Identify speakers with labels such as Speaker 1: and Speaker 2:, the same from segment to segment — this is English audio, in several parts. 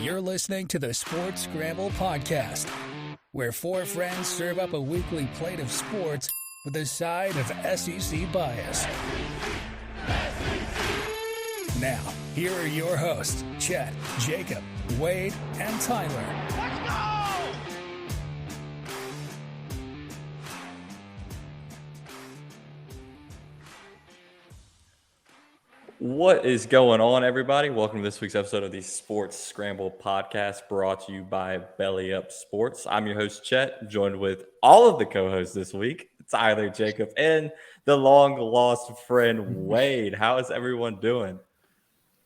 Speaker 1: You're listening to the Sports Scramble Podcast, where four friends serve up a weekly plate of sports with a side of SEC bias. Now, here are your hosts, Chet, Jacob, Wade, and Tyler.
Speaker 2: Let's go!
Speaker 3: What is going on, everybody? Welcome to this week's episode of the Sports Scramble Podcast, brought to you by Belly Up Sports. I'm your host, Chet, joined with all of the co-hosts this week, Tyler, Jacob, and the long-lost friend, Wade. How is everyone doing?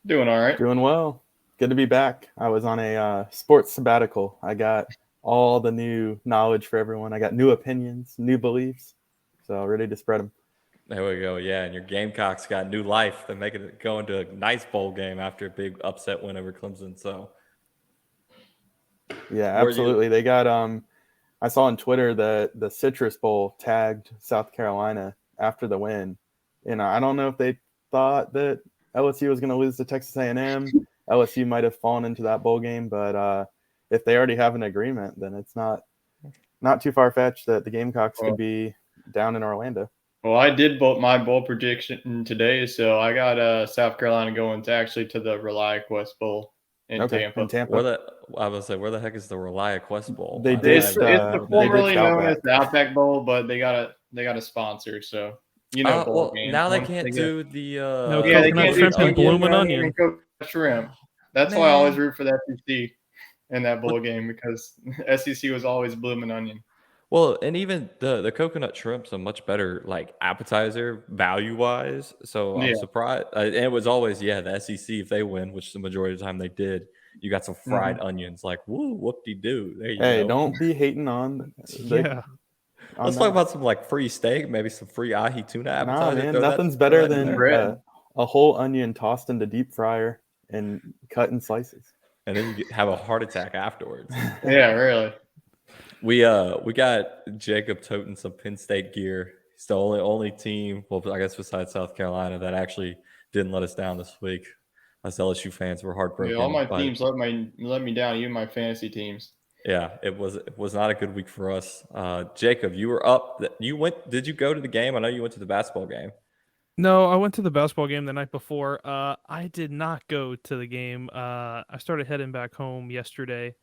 Speaker 4: Doing all right.
Speaker 5: Doing well. Good to be back. I was on a sports sabbatical. I got all the new knowledge for everyone. I got new opinions, new beliefs, so ready to spread them.
Speaker 3: There we go. Yeah, and your Gamecocks got new life. They're making it go into a nice bowl game after a big upset win over Clemson. So,
Speaker 5: yeah, absolutely. They got I saw on Twitter that the Citrus Bowl tagged South Carolina after the win, and I don't know if they thought that LSU was going to lose to Texas A&M. LSU might have fallen into that bowl game, but if they already have an agreement, then it's not too far-fetched that the Gamecocks could be down in Orlando.
Speaker 4: Well, I did my bowl prediction today, so I got South Carolina going to the ReliaQuest Bowl in Tampa.
Speaker 3: I was gonna say, where the heck is the ReliaQuest Bowl?
Speaker 4: It's the formerly known as the Outback Bowl, but they got a sponsor, so
Speaker 3: well, now they can't do the
Speaker 6: coconut shrimp and blooming onion.
Speaker 4: Shrimp. That's why I always root for the SEC in that bowl game, because SEC was always blooming onion.
Speaker 3: Well, and even the coconut shrimp's a much better appetizer value-wise. So I'm surprised. And it was always, the SEC, if they win, which the majority of the time they did, you got some fried onions. Like, woo, whoop-de-doo. There you go.
Speaker 5: Hey, don't be hating on
Speaker 3: Let's talk about some free steak, maybe some free ahi tuna appetizer.
Speaker 5: Nah, man, nothing's better than a whole onion tossed into deep fryer and cut in slices.
Speaker 3: And then you have a heart attack afterwards.
Speaker 4: Yeah, really.
Speaker 3: We got Jacob toting some Penn State gear. He's the only team, well, I guess besides South Carolina, that actually didn't let us down this week. Us LSU fans were heartbroken.
Speaker 4: Yeah, all my teams let me down, even my fantasy teams.
Speaker 3: Yeah, it was not a good week for us. Jacob, you were up. Did you go to the game? I know you went to the basketball game.
Speaker 6: No, I went to the basketball game the night before. I did not go to the game. I started heading back home yesterday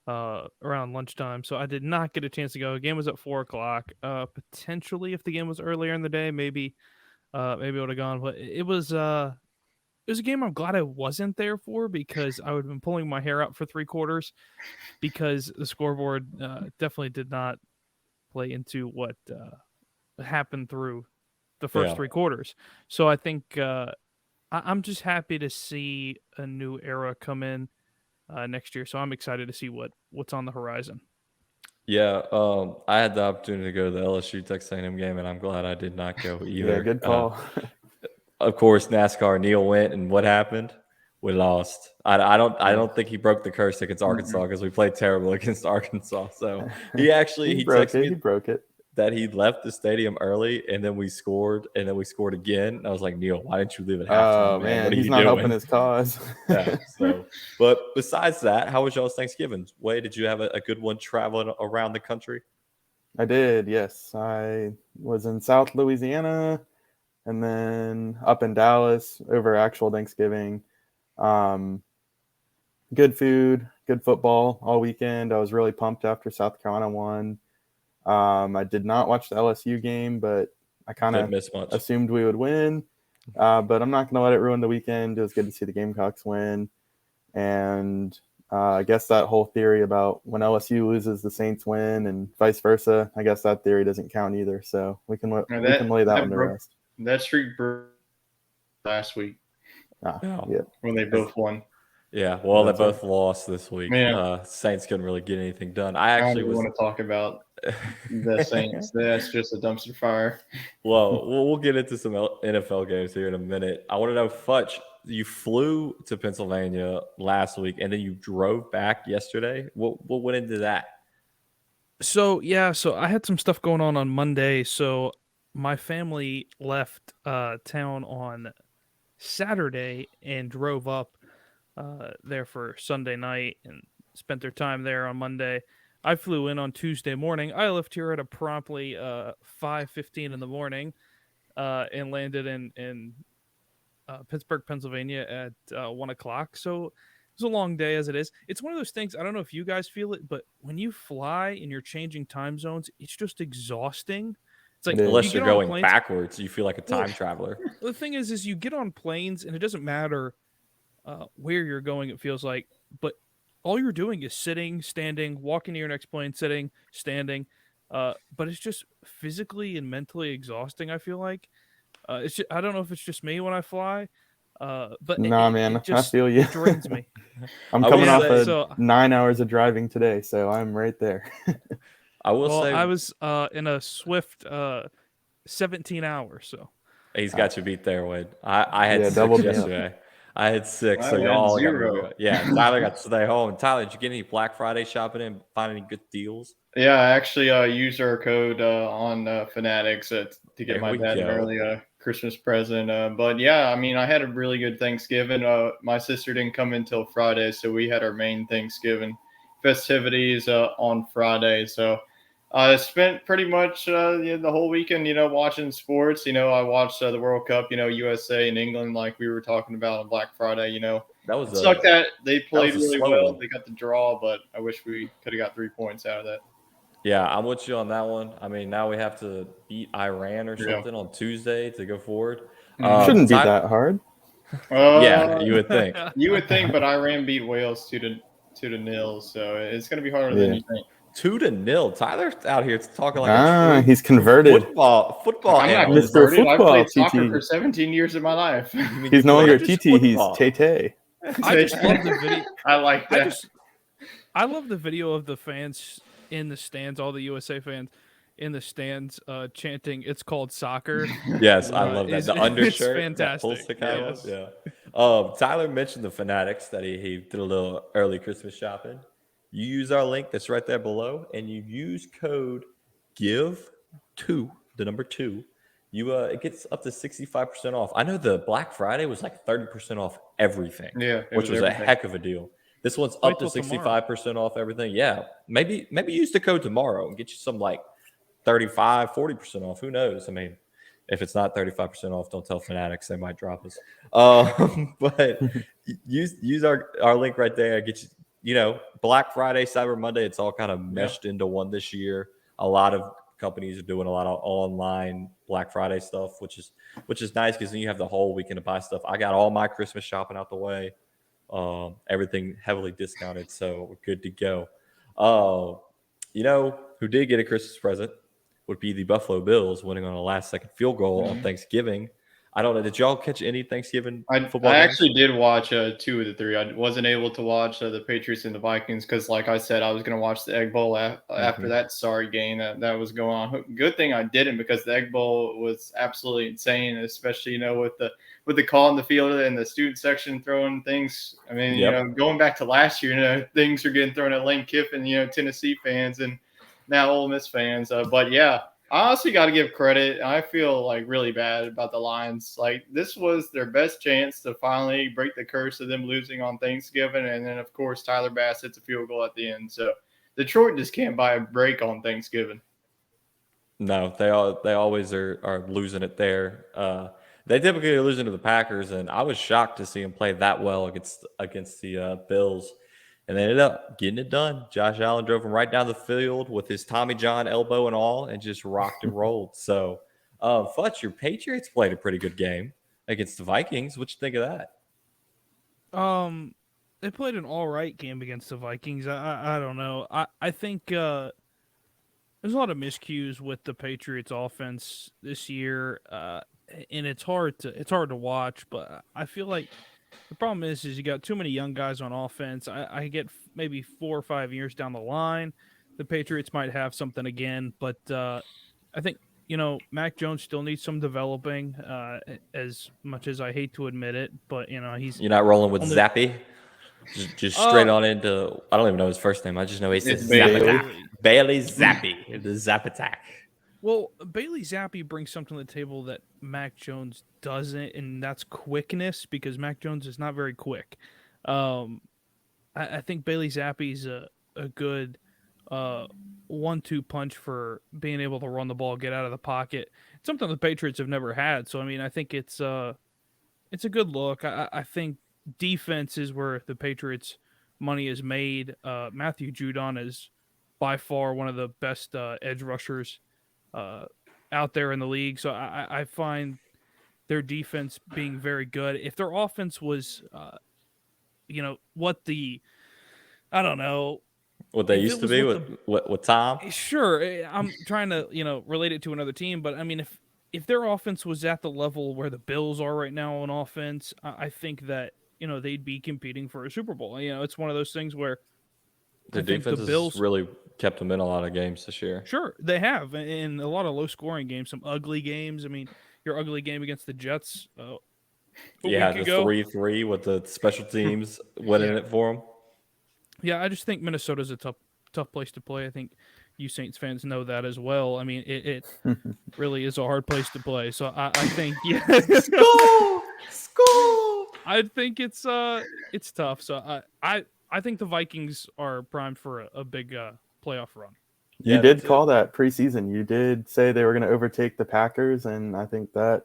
Speaker 6: around lunchtime, so I did not get a chance to go. The game was at 4:00. Potentially, if the game was earlier in the day, maybe I would have gone. But it was a game I'm glad I wasn't there for, because I would have been pulling my hair out for 3 quarters, because the scoreboard definitely did not play into what happened through the first 3 quarters. So I think I'm just happy to see a new era come in next year. So I'm excited to see what's on the horizon.
Speaker 3: Yeah, I had the opportunity to go to the LSU Texas A&M game, and I'm glad I did not go either.
Speaker 5: Yeah, good call.
Speaker 3: Of course, NASCAR. Neil went, and what happened? We lost. I don't think he broke the curse against Arkansas, because we played terrible against Arkansas. So he texted me
Speaker 5: broke it.
Speaker 3: That he left the stadium early, and then we scored, again. And I was like, Neil, why didn't you leave at halftime?
Speaker 5: Oh man, he's not helping his cause.
Speaker 3: Yeah. So, but besides that, how was y'all's Thanksgiving? Wade, did you have a good one traveling around the country?
Speaker 5: I did, yes. I was in South Louisiana, and then up in Dallas over actual Thanksgiving. Good food, good football all weekend. I was really pumped after South Carolina won. I did not watch the LSU game, but I kind of assumed we would win. But I'm not going to let it ruin the weekend. It was good to see the Gamecocks win. And I guess that whole theory about when LSU loses, the Saints win, and vice versa, I guess that theory doesn't count either. So we can lay that one to rest.
Speaker 4: That streak broke last week. When they both won.
Speaker 3: Yeah, well, they both lost this week. Saints couldn't really get anything done. I actually
Speaker 4: want to talk about the Saints. That's just a dumpster fire.
Speaker 3: Well, we'll get into some NFL games here in a minute. I want to know, Futch, you flew to Pennsylvania last week, and then you drove back yesterday. What went into that?
Speaker 6: So I had some stuff going on Monday. So my family left town on Saturday and drove up there for Sunday night and spent their time there on Monday. I flew in on Tuesday morning. I left here at a promptly 5:15 in the morning and landed in Pittsburgh, Pennsylvania at 1 o'clock. So it was a long day as it is. It's one of those things, I don't know if you guys feel it, but when you fly and you're changing time zones, it's just exhausting. It's like
Speaker 3: unless you're going backwards, you feel like a time traveler.
Speaker 6: The thing is you get on planes and it doesn't matter where you're going, it feels like, but all you're doing is sitting, standing, walking to your next plane, sitting, standing. But it's just physically and mentally exhausting, I feel like. It's just, I don't know if it's just me when I fly, but
Speaker 5: man,
Speaker 6: it just
Speaker 5: I feel you.
Speaker 6: drains me.
Speaker 5: I'm coming off 9 hours of driving today, so I'm right there.
Speaker 6: I was in a swift 17 hours. So
Speaker 3: he's got you beat there, Wade. I had 6 yesterday. I had 6, so y'all got me. Yeah, Tyler got to stay home. Tyler, did you get any Black Friday shopping and find any good deals?
Speaker 4: Yeah, I actually used our code on Fanatics to get my dad an early Christmas present. But yeah, I mean, I had a really good Thanksgiving. My sister didn't come until Friday, so we had our main Thanksgiving festivities on Friday. So I spent pretty much the whole weekend, watching sports. I watched the World Cup, USA and England, like we were talking about on Black Friday.
Speaker 3: That was
Speaker 4: sucked that they played really well. They got the draw, but I wish we could have got 3 points out of that.
Speaker 3: Yeah, I'm with you on that one. I mean, now we have to beat Iran or something on Tuesday to go forward.
Speaker 5: Shouldn't be that hard.
Speaker 3: Yeah, you would think.
Speaker 4: You would think, but Iran beat Wales 2-0, so it's going to be harder than you think.
Speaker 3: 2-0. Tyler's out here talking like
Speaker 5: he's converted.
Speaker 3: Football.
Speaker 4: I'm not
Speaker 5: Mr.
Speaker 4: Football. I played soccer
Speaker 5: TT.
Speaker 4: for 17 years of my life.
Speaker 5: He's no longer TT. He's Tay.
Speaker 6: I just love the video.
Speaker 4: I like that.
Speaker 6: I love the video of the fans in the stands, all the USA fans in the stands chanting, "It's called soccer."
Speaker 3: Yes, I love that. The undershirt,
Speaker 6: fantastic.
Speaker 3: Yeah. Tyler mentioned the Fanatics that he did a little early Christmas shopping. You use our link that's right there below, and you use code GIVE2, the number 2. You it gets up to 65% off. I know the Black Friday was like 30% off everything.
Speaker 4: Yeah,
Speaker 3: which was a heck of a deal. This one's up to 65% off everything. Yeah, maybe use the code tomorrow and get you some like 35, 40% off. Who knows? I mean, if it's not 35% off, don't tell Fanatics. They might drop us. But use our link right there. Get you, Black Friday, Cyber Monday, it's all kind of meshed into one this year. A lot of companies are doing a lot of online Black Friday stuff, which is nice because then you have the whole weekend to buy stuff. I got all my Christmas shopping out the way. Everything heavily discounted, so we're good to go. Who did get a Christmas present would be the Buffalo Bills winning on a last-second field goal on Thanksgiving. I don't know. Did y'all catch any Thanksgiving football games?
Speaker 4: Actually did watch 2 of the 3. I wasn't able to watch the Patriots and the Vikings because, like I said, I was going to watch the Egg Bowl after that sorry game that was going on. Good thing I didn't because the Egg Bowl was absolutely insane, especially with the call in the field and the student section throwing things. I mean, going back to last year, things are getting thrown at Lane Kiffin, Tennessee fans and now Ole Miss fans. But yeah. I honestly got to give credit. I feel like really bad about the Lions. Like this was their best chance to finally break the curse of them losing on Thanksgiving. And then of course, Tyler Bass hits a field goal at the end. So Detroit just can't buy a break on Thanksgiving.
Speaker 3: No, they always are losing it there. They typically are losing to the Packers. And I was shocked to see them play that well against the Bills. And they ended up getting it done. Josh Allen drove him right down the field with his Tommy John elbow and all and just rocked and rolled. So, Futch, your Patriots played a pretty good game against the Vikings. What you think of that?
Speaker 6: They played an all right game against the Vikings. I don't know. I think there's a lot of miscues with the Patriots offense this year. And it's hard to watch, but I feel like the problem is you got too many young guys on offense. I get maybe 4 or 5 years down the line, the Patriots might have something again. But I think, Mac Jones still needs some developing, as much as I hate to admit it. But, he's...
Speaker 3: You're not rolling with Zappy? Just straight on into... I don't even know his first name. I just know he says Bailey Zappy, the Zap Attack.
Speaker 6: Well, Bailey Zappi brings something to the table that Mac Jones doesn't, and that's quickness, because Mac Jones is not very quick. I think Bailey Zappi's a good 1-2 punch for being able to run the ball, get out of the pocket. It's something the Patriots have never had. So I mean, I think it's a good look. I think defense is where the Patriots' money is made. Matthew Judon is by far one of the best edge rushers out there in the league. So I find their defense being very good. If their offense was, I don't know.
Speaker 3: What they used to be with Tom?
Speaker 6: Sure. I'm trying to, relate it to another team. But, I mean, if their offense was at the level where the Bills are right now on offense, I think that, they'd be competing for a Super Bowl. It's one of those things where
Speaker 3: the defense has really kept them in a lot of games this year.
Speaker 6: Sure, they have. In a lot of low-scoring games, some ugly games. I mean, your ugly game against the Jets
Speaker 3: the 3-3 with the special teams winning it for them.
Speaker 6: Yeah, I just think Minnesota's a tough place to play. I think you Saints fans know that as well. I mean, it really is a hard place to play. So I think score. I think it's tough. So I think the Vikings are primed for a big playoff run.
Speaker 5: You did call that preseason. You did say they were going to overtake the Packers, and I think that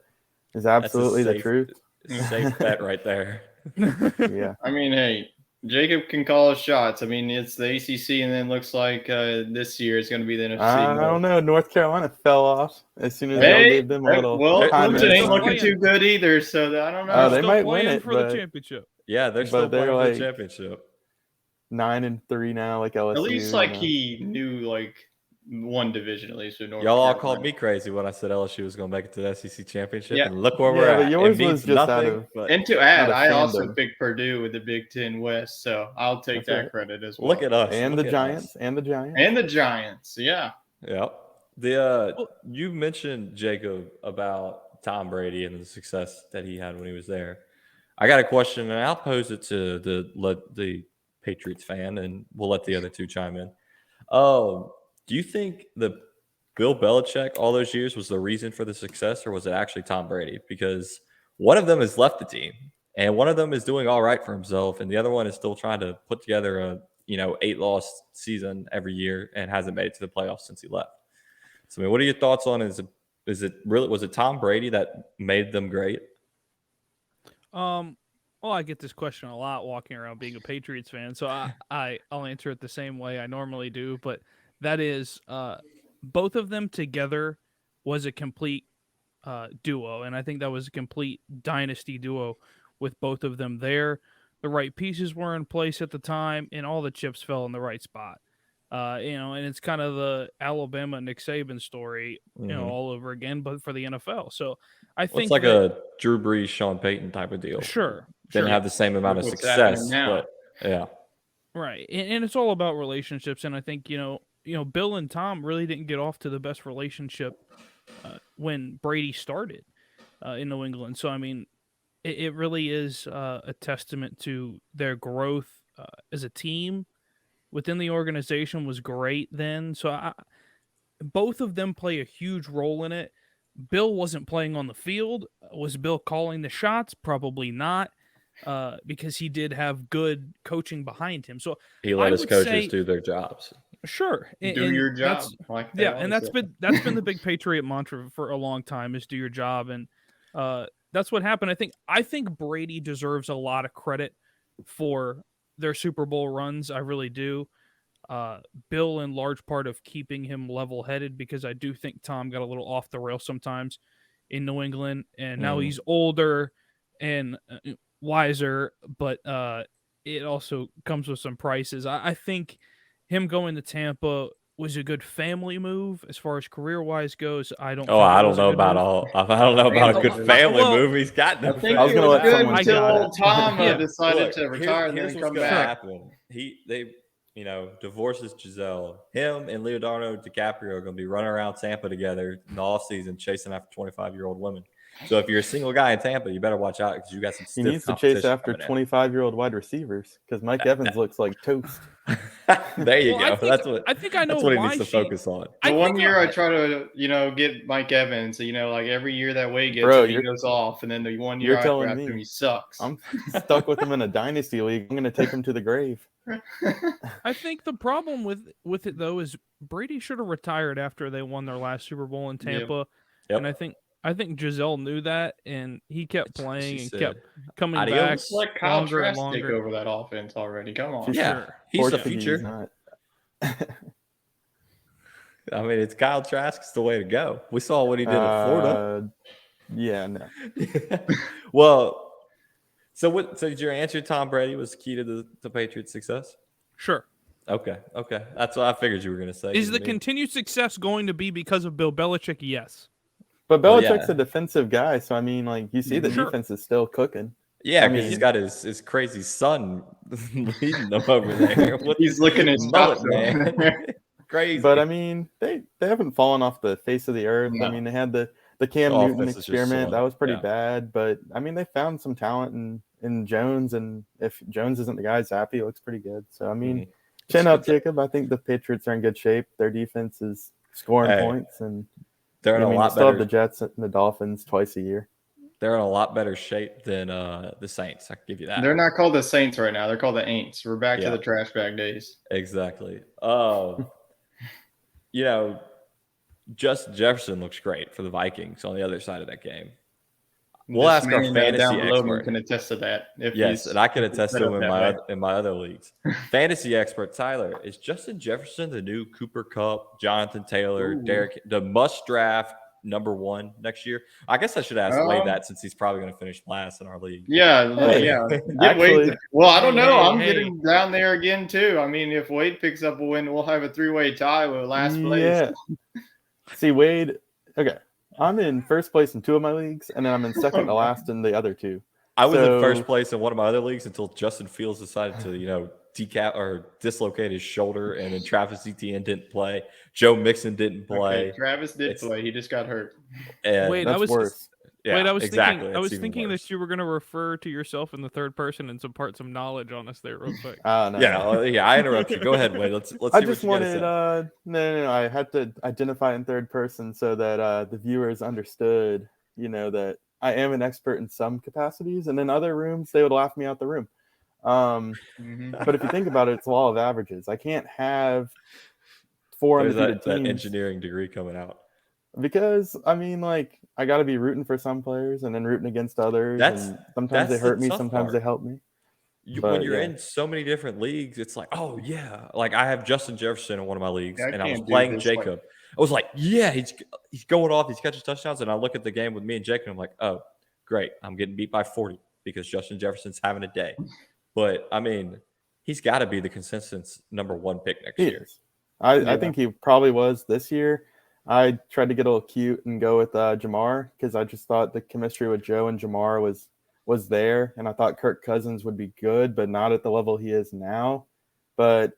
Speaker 5: is absolutely the truth.
Speaker 3: Safe bet right there.
Speaker 5: Yeah.
Speaker 4: I mean, hey, Jacob can call his shots. I mean, it's the ACC, and then looks like this year it's going to be the NFC.
Speaker 5: I don't know. North Carolina fell off as soon as they gave them a little.
Speaker 4: Well, Clemson ain't looking too good either, so I don't know.
Speaker 5: They might win it
Speaker 6: for the championship.
Speaker 3: Yeah, they're still playing for the championship.
Speaker 5: 9-3 now, like LSU.
Speaker 4: At least, he knew one division at least.
Speaker 3: Y'all all called me crazy when I said LSU was going to make it to the SEC championship, and look where we're at.
Speaker 5: But yours was just
Speaker 4: and to add, I also picked Purdue with the Big Ten West, so I'll take that credit as well.
Speaker 3: Look at us,
Speaker 5: and the Giants,
Speaker 4: and the Giants. Yeah.
Speaker 3: You mentioned, Jacob, about Tom Brady and the success that he had when he was there. I got a question, and I'll pose it to the Patriots fan, and we'll let the other two chime in. Do you think the Bill Belichick all those years was the reason for the success, or was it actually Tom Brady? Because one of them has left the team, and one of them is doing all right for himself, and the other one is still trying to put together a 8-loss season every year and hasn't made it to the playoffs since he left. So, I mean, what are your thoughts on was it Tom Brady that made them great?
Speaker 6: Well, I get this question a lot walking around being a Patriots fan, so I'll answer it the same way I normally do, but that is both of them together was a complete duo, and I think that was a complete dynasty duo with both of them there. The right pieces were in place at the time, and all the chips fell in the right spot. And it's kind of the Alabama Nick Saban story, all over again, but for the NFL. So I think
Speaker 3: it's like a Drew Brees, Sean Payton type of deal.
Speaker 6: Sure.
Speaker 3: Didn't have the same amount of success, but yeah.
Speaker 6: Right. And it's all about relationships. And I think, Bill and Tom really didn't get off to the best relationship when Brady started in New England. So, I mean, it really is a testament to their growth as a team within the organization was great then. So both of them play a huge role in it. Bill wasn't playing on the field. Was Bill calling the shots? Probably not, because he did have good coaching behind him. So
Speaker 3: he let his coaches do their jobs.
Speaker 6: Sure,
Speaker 4: do your job.
Speaker 6: And that's been the big Patriot mantra for a long time is do your job, and that's what happened. I think Brady deserves a lot of credit for their Super Bowl runs. I really do. Bill, in large part of keeping him level-headed, because I do think Tom got a little off the rail sometimes in New England, and now he's older and wiser, but it also comes with some prices. I think him going to Tampa was a good family move as far as career-wise goes. I don't know about
Speaker 3: a good family move. He's got no.
Speaker 4: I think it was good until Tom decided to retire and then come back.
Speaker 3: They divorces Giselle. Him and Leonardo DiCaprio are going to be running around Tampa together in the offseason chasing after 25-year-old women. So if you're a single guy in Tampa, you better watch out because you got some stiff
Speaker 5: He needs to chase after 25-year-old wide receivers because Mike Evans looks like toast.
Speaker 3: There you
Speaker 6: Well,
Speaker 3: go.
Speaker 6: I think I know
Speaker 3: that's what he
Speaker 6: why
Speaker 3: needs to focus on.
Speaker 4: The one year I try to, get Mike Evans, like every year that Wade gets him, he goes off, and then the one year I draft him, he sucks.
Speaker 5: I'm stuck with him in a dynasty league. I'm going to take him to the grave.
Speaker 6: I think the problem with it though is Brady should have retired after they won their last Super Bowl in Tampa,
Speaker 3: Yep.
Speaker 6: And I think Giselle knew that, and he kept playing and kept coming back.
Speaker 4: Let Kyle Trask take over that offense already. Come on.
Speaker 3: He's the future. I mean, it's Kyle Trask's the way to go. We saw what he did at Florida.
Speaker 5: Yeah, no.
Speaker 3: Well, so did your answer, Tom Brady, was key to the Patriots' success?
Speaker 6: Sure.
Speaker 3: Okay. That's what I figured you were going to say.
Speaker 6: Is the continued success going to be because of Bill Belichick? Yes.
Speaker 5: But Belichick's a defensive guy, so I mean, like you see the defense is still cooking.
Speaker 3: Yeah, because he's got his crazy son leading them over there.
Speaker 4: He's looking at
Speaker 3: mullet, man. Crazy.
Speaker 5: But I mean, they haven't fallen off the face of the earth. No. I mean, they had the Cam Newton experiment that was pretty bad, but I mean, they found some talent in Jones, and if Jones isn't the guy, Zappy looks pretty good. So I mean, chin up, Jacob. I think the Patriots are in good shape. Their defense is scoring points, and
Speaker 3: they're in a lot
Speaker 5: better. Still have the Jets and the Dolphins twice a year.
Speaker 3: They're in a lot better shape than the Saints. I can give you that.
Speaker 4: They're not called the Saints right now. They're called the Aints. We're back to the trash bag days.
Speaker 3: Exactly. Justin Jefferson looks great for the Vikings on the other side of that game. We'll ask our fantasy expert.
Speaker 4: Can attest to that.
Speaker 3: Yes, and I can attest to him in my other leagues. Fantasy expert Tyler, is Justin Jefferson the new Cooper Kupp, Jonathan Taylor, Derek, the must draft number one next year? I guess I should ask Wade that since he's probably going to finish last in our league.
Speaker 4: Yeah. Actually, well, I don't know. I'm getting down there again too. I mean, if Wade picks up a win, we'll have a 3-way tie with last place.
Speaker 5: Yeah. See, Wade. Okay, I'm in first place in 2 of my leagues, and then I'm in second to last in the other 2.
Speaker 3: I was in first place in one of my other leagues until Justin Fields decided to, decap or dislocate his shoulder, and then Travis Etienne didn't play. Joe Mixon didn't play.
Speaker 4: Okay, Travis did play. He just got hurt.
Speaker 6: Wait,
Speaker 5: that's worse.
Speaker 6: I was thinking that you were going to refer to yourself in the third person and impart some knowledge on us there real quick.
Speaker 5: No.
Speaker 3: Yeah, I interrupt you. Go ahead, Wade. Let's
Speaker 5: I just wanted no. I had to identify in third person so that the viewers understood, that I am an expert in some capacities, and in other rooms they would laugh me out the room. But if you think about it, it's a law of averages. I can't have 4 undefeated teams.
Speaker 3: That engineering degree coming out.
Speaker 5: Because I mean, like, I got to be rooting for some players and then rooting against others. And sometimes they hurt me, sometimes they help me.
Speaker 3: When you're in so many different leagues, it's like, oh yeah, like I have Justin Jefferson in one of my leagues, and I was playing Jacob. I was like, yeah, he's going off, he's catching touchdowns, and I look at the game with me and Jacob, and I'm like, oh, great, I'm getting beat by 40 because Justin Jefferson's having a day. But I mean, he's got to be the consensus number 1 pick next year.
Speaker 5: I think he probably was this year. I tried to get a little cute and go with Jamar because I just thought the chemistry with Joe and Jamar was there, and I thought Kirk Cousins would be good, but not at the level he is now. But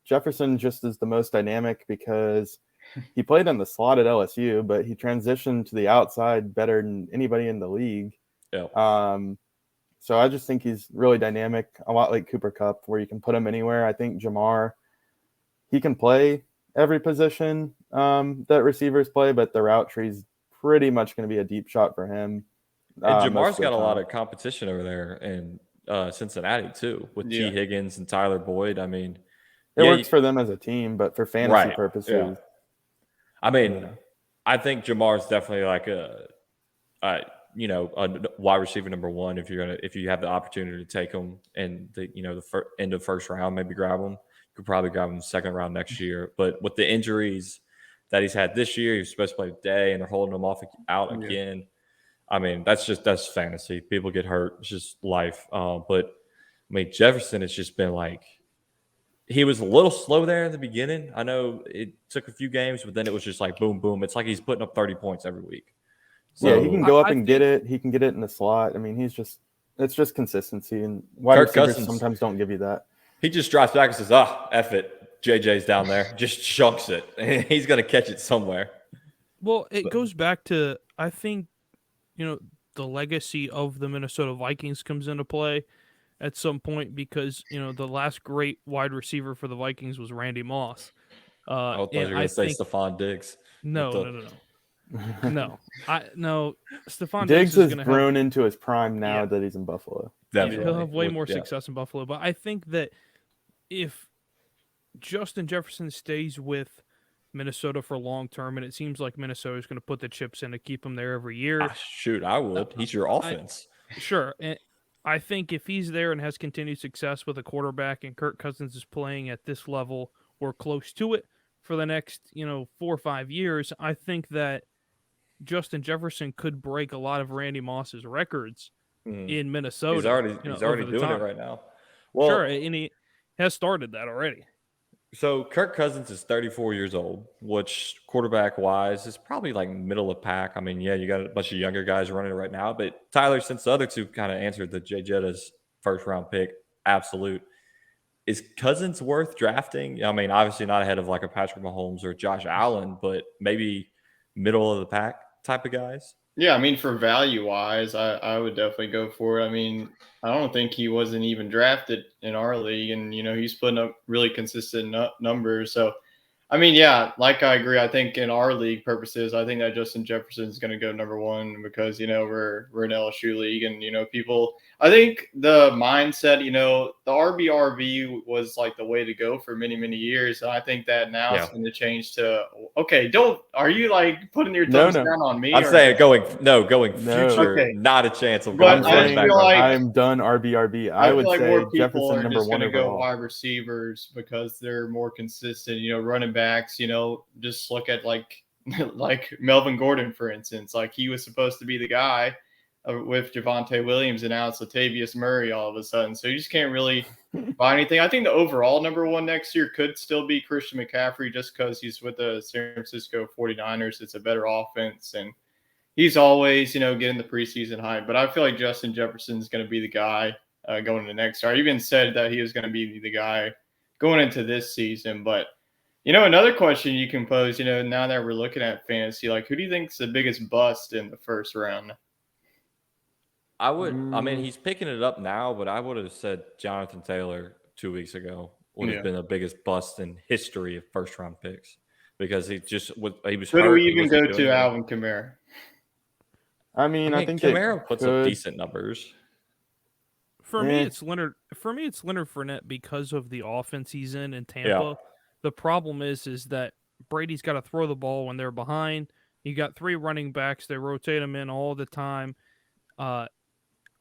Speaker 5: Jefferson just is the most dynamic because he played in the slot at LSU, but he transitioned to the outside better than anybody in the league.
Speaker 3: Yeah.
Speaker 5: So I just think he's really dynamic, a lot like Cooper Kupp, where you can put him anywhere. I think Jamar, he can play every position that receivers play, but the route tree's pretty much going to be a deep shot for him.
Speaker 3: And Jamar's got a lot of competition over there in Cincinnati too, with T. Higgins and Tyler Boyd. I mean,
Speaker 5: it works for them as a team, but for fantasy purposes,
Speaker 3: I mean, I think Jamar's definitely like a wide receiver number 1. If you have the opportunity to take him in the end of first round, maybe grab him. You could probably grab him second round next year. But with the injuries that he's had this year, he was supposed to play today, and they're holding him out again. I mean, that's fantasy. People get hurt. It's just life. But I mean, Jefferson has just been like, he was a little slow there in the beginning. I know it took a few games, but then it was just like boom, boom. It's like he's putting up 30 points every week.
Speaker 5: So, he can go up and get it. He can get it in the slot. I mean, it's just consistency, and wide receivers sometimes don't give you that.
Speaker 3: He just drops back and says, F it. JJ's down there. Just chunks it. He's going to catch it somewhere.
Speaker 6: Well, it goes back to, I think the legacy of the Minnesota Vikings comes into play at some point because, the last great wide receiver for the Vikings was Randy Moss.
Speaker 3: I thought you were
Speaker 6: And
Speaker 3: going
Speaker 6: I
Speaker 3: to say
Speaker 6: think
Speaker 3: Stephon Diggs.
Speaker 6: no. Stephon Diggs
Speaker 5: Diggs
Speaker 6: is
Speaker 5: has
Speaker 6: going to have
Speaker 5: grown into his prime now that he's in Buffalo.
Speaker 3: Definitely.
Speaker 6: He'll have way more success in Buffalo. But I think that if Justin Jefferson stays with Minnesota for long term, and it seems like Minnesota is going to put the chips in to keep him there every year.
Speaker 3: Shoot, I would. He's your offense.
Speaker 6: Sure. And I think if he's there and has continued success with a quarterback and Kirk Cousins is playing at this level or close to it for the next, 4 or 5 years, I think that Justin Jefferson could break a lot of Randy Moss's records in Minnesota.
Speaker 3: He's already doing it right now.
Speaker 6: Well, sure, and he has started that already.
Speaker 3: So Kirk Cousins is 34 years old, which quarterback-wise is probably like middle of pack. I mean, yeah, you got a bunch of younger guys running it right now. But Tyler, since the other two kind of answered the Jay Jetta's first-round pick, absolute. Is Cousins worth drafting? I mean, obviously not ahead of like a Patrick Mahomes or Josh Allen, but maybe middle of the pack type of guys?
Speaker 4: Yeah, I mean, for value-wise, I would definitely go for it. I mean, I don't think he wasn't even drafted in our league, and, he's putting up really consistent numbers. So, I mean, yeah, like I agree. I think in our league purposes, I think that Justin Jefferson is going to go number one because, we're an LSU league and, people – I think the mindset, the RBRV was like the way to go for many, many years. And I think that now it's going to change to, okay, are you like putting your thumbs down on me?
Speaker 3: I'm saying going future, okay. Not a chance of going.
Speaker 5: I'm done RBRB. I would
Speaker 4: feel like
Speaker 5: say
Speaker 4: more people
Speaker 5: Jefferson
Speaker 4: are
Speaker 5: number
Speaker 4: just
Speaker 5: one
Speaker 4: going to go
Speaker 5: overall.
Speaker 4: wide receivers because they're more consistent, running backs, just look at like Melvin Gordon, for instance, like he was supposed to be the guy with Javonte Williams, and now it's Latavius Murray all of a sudden. So you just can't really buy anything. I think the overall number one next year could still be Christian McCaffrey just because he's with the San Francisco 49ers. It's a better offense, and he's always, getting the preseason hype. But I feel like Justin Jefferson is going to be the guy going into next year. I even said that he was going to be the guy going into this season. But, another question you can pose, now that we're looking at fantasy, like who do you think is the biggest bust in the first round?
Speaker 3: I mean, he's picking it up now, but I would have said Jonathan Taylor 2 weeks ago would have been the biggest bust in history of first-round picks because he was
Speaker 4: Could
Speaker 3: hurt.
Speaker 4: We even go to Alvin Kamara?
Speaker 5: I mean, I think
Speaker 3: Kamara puts up decent numbers.
Speaker 6: For me, it's Leonard Fournette because of the offense he's in Tampa. Yeah. The problem is that Brady's got to throw the ball when they're behind. You got 3 running backs; they rotate them in all the time.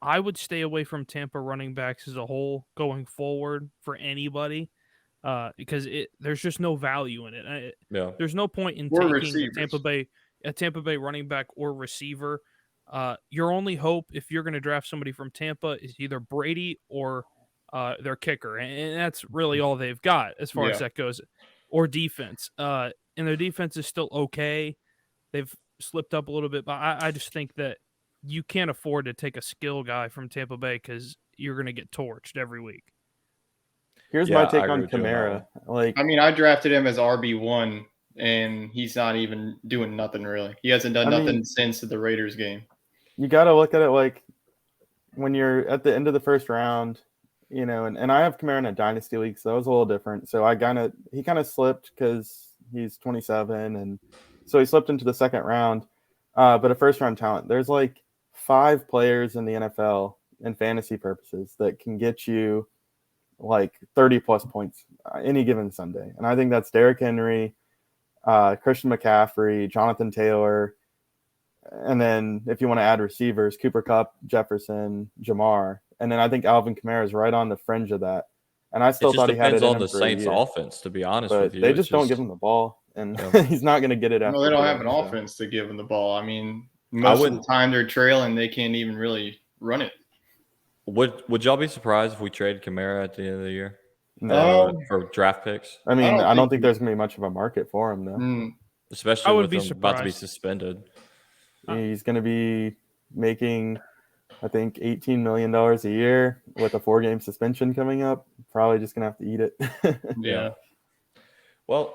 Speaker 6: I would stay away from Tampa running backs as a whole going forward for anybody because there's just no value in it. There's no point in taking a Tampa Bay running back or receiver. Your only hope if you're going to draft somebody from Tampa is either Brady or their kicker, and that's really all they've got as far as that goes, or defense. And their defense is still okay. They've slipped up a little bit, but I just think that you can't afford to take a skill guy from Tampa Bay because you're going to get torched every week.
Speaker 5: Here's my take on Kamara.
Speaker 4: I drafted him as RB1, and he's not even doing nothing really. He hasn't done nothing since the Raiders game.
Speaker 5: You got to look at it like when you're at the end of the first round, and I have Kamara in a dynasty league, so that was a little different. So he kind of slipped because he's 27, and so he slipped into the second round. But a first round talent, there's like 5 players in the NFL in fantasy purposes that can get you like 30 plus points any given Sunday. And I think that's Derrick Henry, Christian McCaffrey, Jonathan Taylor. And then if you want to add receivers, Cooper Kupp, Jefferson, Jamar. And then I think Alvin Kamara is right on the fringe of that. And I still thought he had it in him
Speaker 3: the Saints offense, to be honest with you.
Speaker 5: They just don't give him the ball, and he's not going to get it after.
Speaker 4: No, they don't have an offense to give him the ball. I mean, most of the time they're trailing, they can't even really run it.
Speaker 3: Would y'all be surprised if we traded Kamara at the end of the year?
Speaker 5: No.
Speaker 3: For draft picks?
Speaker 5: I mean, I don't think there's going to be much of a market for him, though.
Speaker 3: Especially with him about to be suspended.
Speaker 5: He's going to be making, I think, $18 million a year with a 4-game suspension coming up. Probably just going to have to eat it.
Speaker 4: Yeah.
Speaker 3: Well,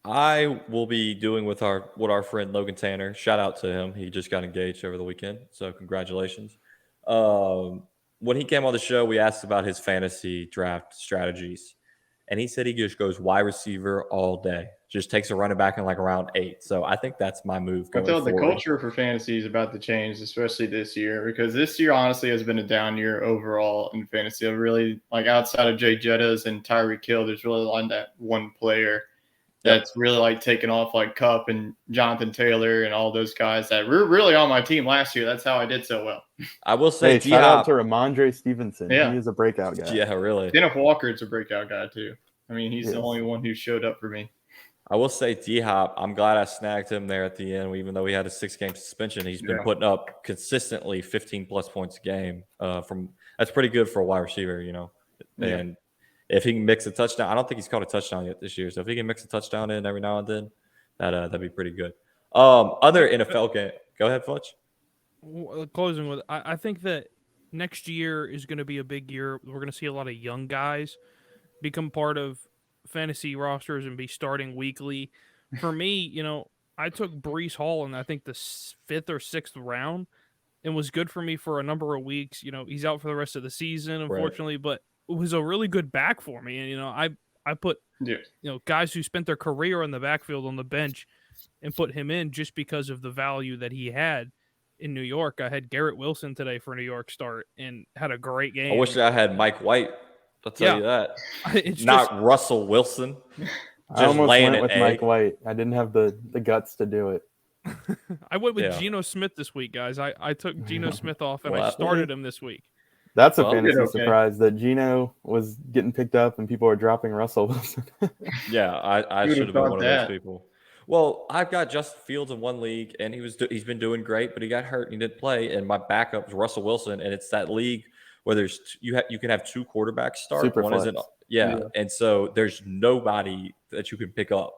Speaker 3: I will be doing with what our friend Logan Tanner. Shout out to him. He just got engaged over the weekend, so congratulations. When he came on the show, we asked about his fantasy draft strategies, and he said he just goes wide receiver all day. Just takes a running back in like around 8. So I think that's my move going forward.
Speaker 4: The culture for fantasy is about to change, especially this year, because this year honestly has been a down year overall in fantasy. Really, like outside of Jay Jettas and Tyreek Hill, there's really like that one player that's really like taken off, like Kupp and Jonathan Taylor and all those guys that were really on my team last year. That's how I did so well.
Speaker 3: I will say,
Speaker 5: shout out to Ramondre Stevenson.
Speaker 4: Yeah.
Speaker 5: He is a breakout guy.
Speaker 3: Yeah, really.
Speaker 4: Kenneth Walker's a breakout guy too. I mean, he's the only one who showed up for me.
Speaker 3: I will say D-Hop, I'm glad I snagged him there at the end. Even though he had a 6-game suspension, he's been putting up consistently 15-plus points a game. That's pretty good for a wide receiver, And if he can mix a touchdown, I don't think he's caught a touchdown yet this year. So if he can mix a touchdown in every now and then, that'd be pretty good. Other NFL game. Go ahead, Fletch.
Speaker 6: Closing with, I think that next year is going to be a big year. We're going to see a lot of young guys become part of fantasy rosters and be starting weekly. For me, I took Breece Hall in I think the 5th or 6th round, and was good for me for a number of weeks. He's out for the rest of the season, unfortunately, but it was a really good back for me. And I put guys who spent their career on the backfield on the bench and put him in just because of the value that he had in New York. I had Garrett Wilson today for New York start and had a great game.
Speaker 3: I wish I had Mike White. I'll tell you that. It's not Russell Wilson.
Speaker 5: I almost went with Mike White. I didn't have the guts to do it.
Speaker 6: I went with Geno Smith this week, guys. I took Geno Smith off, and I started him this week.
Speaker 5: That's a fantasy surprise that Geno was getting picked up and people were dropping Russell Wilson.
Speaker 3: Yeah, I should have been one of those people. Well, I've got Justin Fields in one league, and he's been doing great, but he got hurt and he didn't play. And my backup is Russell Wilson, and it's that league where you can have 2 quarterbacks start.
Speaker 5: Superflex.
Speaker 3: One isn't, and so there's nobody that you can pick up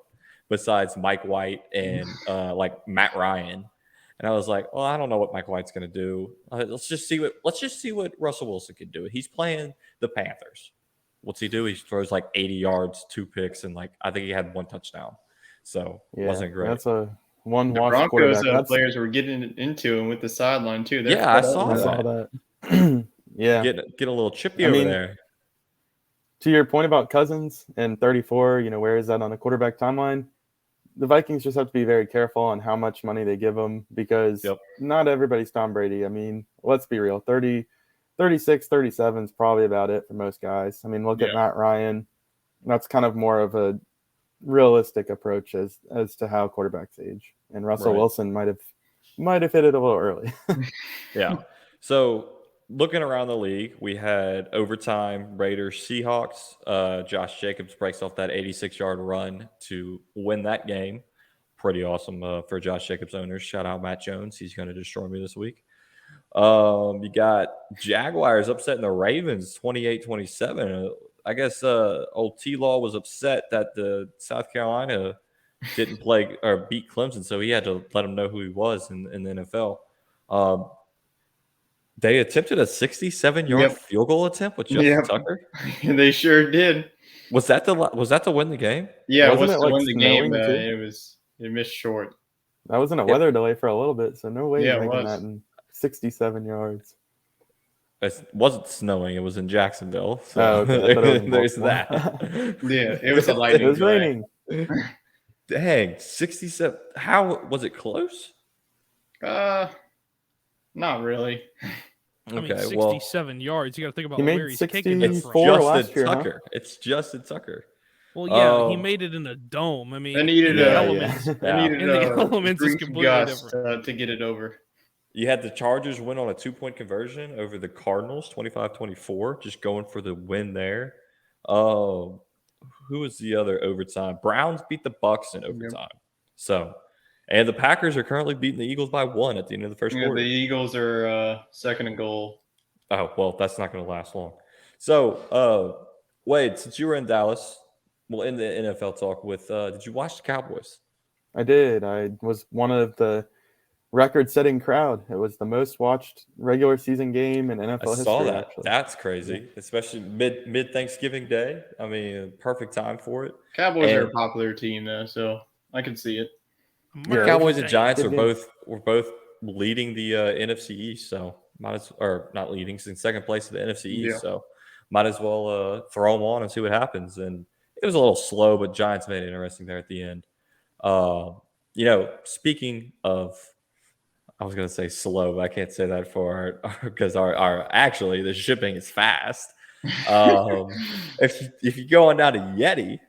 Speaker 3: besides Mike White and like Matt Ryan. And I was like, well, I don't know what Mike White's going to do. Let's just see what Russell Wilson can do. He's playing the Panthers. What's he do? He throws like 80 yards, 2 picks, and I think he had 1 touchdown. So it wasn't great.
Speaker 5: That's a one.
Speaker 4: The Broncos players were getting into him with the sideline too.
Speaker 3: I saw that.
Speaker 5: Yeah,
Speaker 3: get a little chippy over there.
Speaker 5: To your point about Cousins and 34, where is that on the quarterback timeline? The Vikings just have to be very careful on how much money they give him because not everybody's Tom Brady. I mean, let's be real. 30, 36, 37 is probably about it for most guys. I mean, look at Matt Ryan. That's kind of more of a realistic approach as to how quarterbacks age. And Russell Wilson might have hit it a little early.
Speaker 3: Yeah. So looking around the league, we had overtime Raiders Seahawks. Josh Jacobs breaks off that 86-yard run to win that game. Pretty awesome for Josh Jacobs owners. Shout out Matt Jones. He's going to destroy me this week. You got Jaguars upsetting the Ravens 28-27. I guess old T-Law was upset that the South Carolina didn't play or beat Clemson, so he had to let him know who he was in the NFL. They attempted a 67-yard field goal attempt with Justin Tucker.
Speaker 4: They sure did.
Speaker 3: Was that to win the game?
Speaker 4: Yeah, it was to win the game. It missed short.
Speaker 5: That was in a weather delay for a little bit, so no way you're making that in 67 yards.
Speaker 3: It wasn't snowing. It was in Jacksonville. So there's that.
Speaker 4: It was a lightning.
Speaker 5: It was raining.
Speaker 3: Dang, 67. How was it close?
Speaker 4: Not really.
Speaker 6: I mean, 67 yards. You got to think about where he's kicking it from.
Speaker 3: It's Justin Tucker.
Speaker 6: Well, yeah, he made it in a dome. I mean,
Speaker 4: they needed
Speaker 6: elements.
Speaker 4: They needed
Speaker 6: the elements is completely different
Speaker 4: to get it over.
Speaker 3: You had the Chargers win on a 2-point conversion over the Cardinals, 25-24, just going for the win there. Who was the other overtime? Browns beat the Bucs in overtime. So, and the Packers are currently beating the Eagles by 1 at the end of the first quarter.
Speaker 4: The Eagles are second and goal.
Speaker 3: Oh, well, that's not going to last long. So, Wade, since you were in Dallas, in the NFL talk with, did you watch the Cowboys?
Speaker 5: I did. I was one of the record-setting crowd. It was the most watched regular season game in NFL history.
Speaker 3: I saw that.
Speaker 5: Actually.
Speaker 3: That's crazy, especially mid Thanksgiving Day. I mean, perfect time for it.
Speaker 4: Cowboys are a popular team, though, so I can see it.
Speaker 3: Yeah, Cowboys and Giants are both leading the NFC East, so not leading, in second place in the NFC East. So might as well throw them on and see what happens. And it was a little slow, but Giants made it interesting there at the end. Speaking of, I was going to say slow, but I can't say that for because our actually the shipping is fast. If you go on down to Yeti,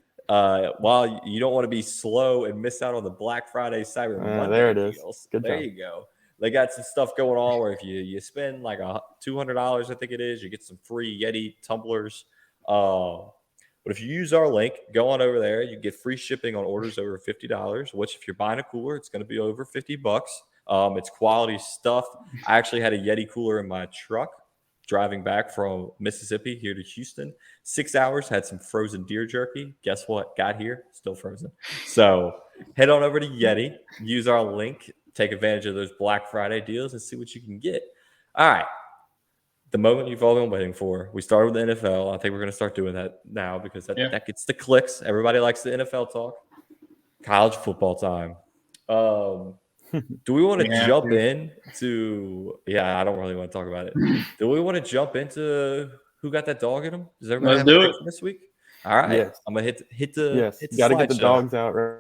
Speaker 3: while you don't want to be slow and miss out on the Black Friday Cyber Monday
Speaker 5: there it is.
Speaker 3: deals,
Speaker 5: Good
Speaker 3: there
Speaker 5: job.
Speaker 3: you go. They got some stuff going on where if you spend like $200, I think it is, you get some free Yeti tumblers. But if you use our link, go on over there, you get free shipping on orders over $50, which if you're buying a cooler, it's going to be over $50. It's quality stuff. I actually had a Yeti cooler in my truck driving back from Mississippi here to Houston. 6 hours, had some frozen deer jerky. Guess what? Got here, still frozen. So head on over to Yeti, use our link, take advantage of those Black Friday deals and see what you can get. All right. The moment you've all been waiting for. We started with the NFL. I think we're going to start doing that now because that gets the clicks. Everybody likes the NFL talk. College football time. Do we want to jump in to – I don't really want to talk about it. Do we want to jump into who got that dog in them? Does everybody have a pick for this week? All right.
Speaker 5: Yes.
Speaker 3: I'm going to hit the
Speaker 5: Yes.
Speaker 3: hit the
Speaker 5: Got to get the
Speaker 3: slideshow.
Speaker 5: dogs out, right?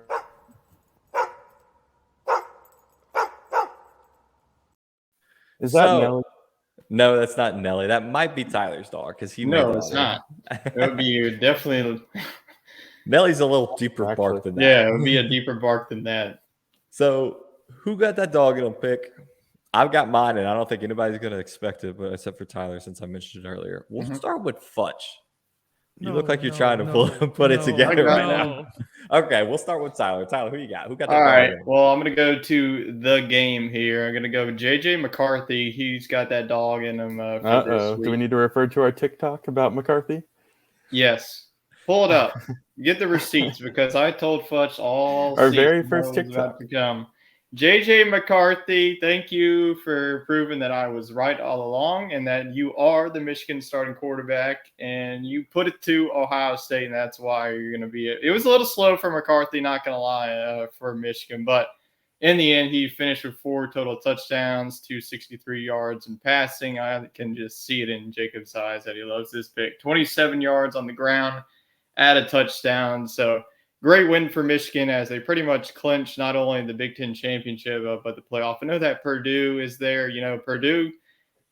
Speaker 5: Is that Nelly?
Speaker 3: No, that's not Nelly. That might be Tyler's dog because he made that.
Speaker 4: No, it's not. It would be definitely –
Speaker 3: Nelly's a little deeper bark than that.
Speaker 4: Yeah, it would be a deeper bark than that.
Speaker 3: So who got that dog in a pick? I've got mine, and I don't think anybody's going to expect it, but except for Tyler, since I mentioned it earlier. We'll start with Fudge. You look like you're trying to put it together right now. Okay, we'll start with Tyler. Tyler, who you got? Who got that dog?
Speaker 4: All right. Well, I'm going to go to the game here. I'm going to go with J.J. McCarthy. He's got that dog in him for this week.
Speaker 5: Do we need to refer to our TikTok about McCarthy?
Speaker 4: Yes. Pull it up. Get the receipts because I told Fudge all
Speaker 5: our very first TikTok
Speaker 4: to come. J.J. McCarthy, thank you for proving that I was right all along and that you are the Michigan starting quarterback and you put it to Ohio State, and that's why you're going to be it. It was a little slow for McCarthy, not going to lie, for Michigan, but in the end, he finished with 4 total touchdowns, 263 yards in passing. I can just see it in Jacob's eyes that he loves this pick. 27 yards on the ground, add a touchdown. So great win for Michigan as they pretty much clinched not only the Big Ten championship, but the playoff. I know that Purdue is there. Purdue,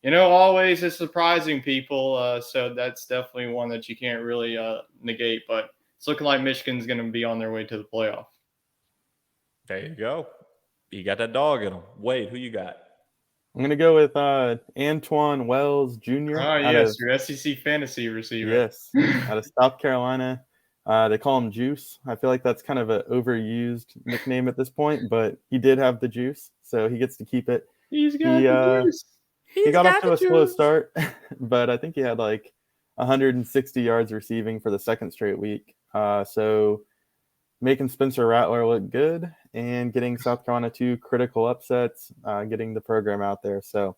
Speaker 4: always is surprising people. So that's definitely one that you can't really negate. But it's looking like Michigan's going to be on their way to the playoff.
Speaker 3: There you go. You got that dog in him. Wade, who you got?
Speaker 5: I'm going to go with Antoine Wells Jr.
Speaker 4: Oh, yes, your SEC fantasy receiver.
Speaker 5: Yes, out of South Carolina. They call him Juice. I feel like that's kind of an overused nickname at this point, but he did have the juice, so he gets to keep it.
Speaker 4: He's got the juice.
Speaker 5: He got off to a slow start, but I think he had like 160 yards receiving for the second straight week. So making Spencer Rattler look good and getting South Carolina 2 critical upsets, getting the program out there. So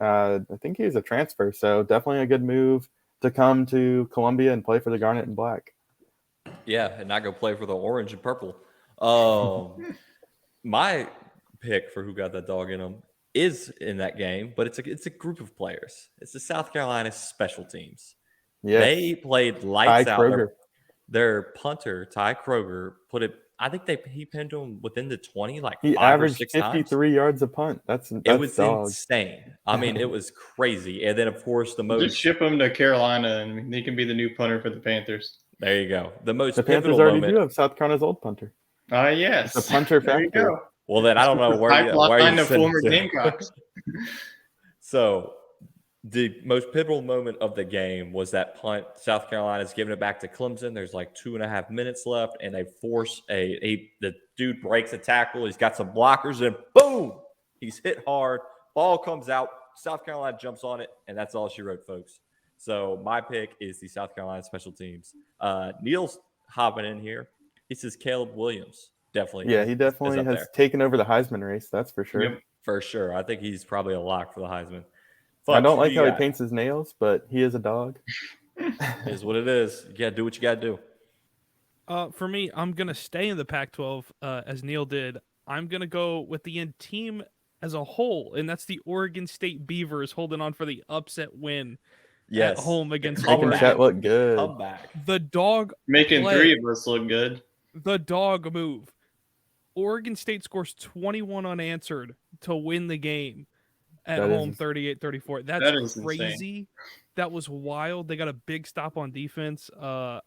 Speaker 5: I think he's a transfer, so definitely a good move to come to Columbia and play for the Garnet and Black.
Speaker 3: Yeah, and not go play for the orange and purple. My pick for who got that dog in them is in that game, but it's a group of players. It's the South Carolina special teams. Yes. They played lights out. Their punter, Ty Kroger, put it. I think he pinned him within the 20, like
Speaker 5: he
Speaker 3: 5
Speaker 5: averaged
Speaker 3: or 6
Speaker 5: 53
Speaker 3: times.
Speaker 5: yards a punt.
Speaker 3: It was insane. I mean, it was crazy. And then, of course,
Speaker 4: just ship him to Carolina, and he can be the new punter for the Panthers.
Speaker 3: There you go. The
Speaker 5: Panthers already do have South Carolina's old punter.
Speaker 4: Yes.
Speaker 5: It's a punter factory.
Speaker 4: There you go.
Speaker 3: Well, then I don't know where you
Speaker 4: former Gamecocks.
Speaker 3: So the most pivotal moment of the game was that punt. South Carolina's giving it back to Clemson. There's like 2.5 minutes left, and they force the dude breaks a tackle. He's got some blockers, and boom, he's hit hard. Ball comes out. South Carolina jumps on it, and that's all she wrote, folks. So my pick is the South Carolina special teams. Neil's hopping in here. He says Caleb Williams. Definitely.
Speaker 5: Yeah, he definitely has taken over the Heisman race. That's for sure.
Speaker 4: Yep.
Speaker 3: for sure. I think he's probably a lock for the Heisman.
Speaker 5: I don't like how he paints his nails, but he is a dog.
Speaker 3: It is what it is. You got to do what you got to
Speaker 6: do. For me, I'm going to stay in the Pac-12 as Neil did. I'm going to go with the team as a whole, and that's the Oregon State Beavers holding on for the upset win at home against
Speaker 5: Oregon. Making Chet look good.
Speaker 3: Comeback.
Speaker 6: The dog
Speaker 4: making three of us look good.
Speaker 6: The dog move. Oregon State scores 21 unanswered to win the game at home 38-34. That's crazy.
Speaker 4: Insane.
Speaker 6: That was wild. They got a big stop on defense. I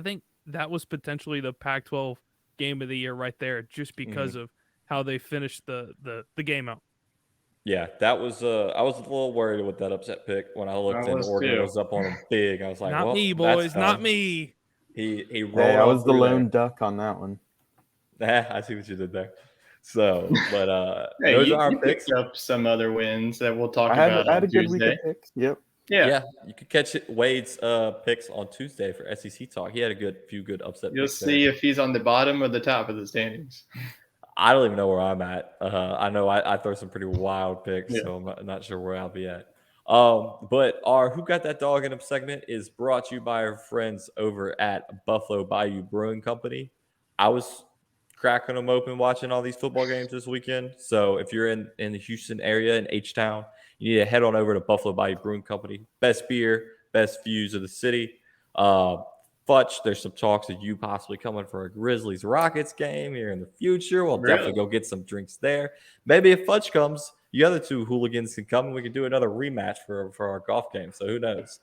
Speaker 6: think that was potentially the Pac-12 game of the year right there, just because of how they finished the game out.
Speaker 3: Yeah, that was. I was a little worried with that upset pick when I looked in. Oregon was up on them big. I was like,
Speaker 6: "Not me, boys, not me."
Speaker 3: He rolled.
Speaker 5: Hey, I was the lone duck on that one.
Speaker 3: I see what you did there. So, but
Speaker 4: hey,
Speaker 3: those
Speaker 4: you,
Speaker 3: are our
Speaker 4: you
Speaker 3: picks.
Speaker 4: Picked up some other wins that we'll talk about.
Speaker 5: I had a good
Speaker 4: Tuesday.
Speaker 5: week of picks. Yep.
Speaker 3: Yeah, you could catch Wade's picks on Tuesday for SEC talk. He had a few good upset.
Speaker 4: You'll
Speaker 3: picks
Speaker 4: see
Speaker 3: there.
Speaker 4: if he's on the bottom or the top of the standings.
Speaker 3: I don't even know where I'm at. I know I throw some pretty wild picks, so I'm not sure where I'll be at. But our Who Got That Dog in Him segment is brought to you by our friends over at Buffalo Bayou Brewing Company. I was cracking them open watching all these football games this weekend. So if you're in the Houston area, in H-Town, you need to head on over to Buffalo Bayou Brewing Company. Best beer, best views of the city. Futch, there's some talks of you possibly coming for a Grizzlies-Rockets game here in the future. We'll definitely go get some drinks there. Maybe if Futch comes, the other two hooligans can come and we can do another rematch for our golf game. So who knows?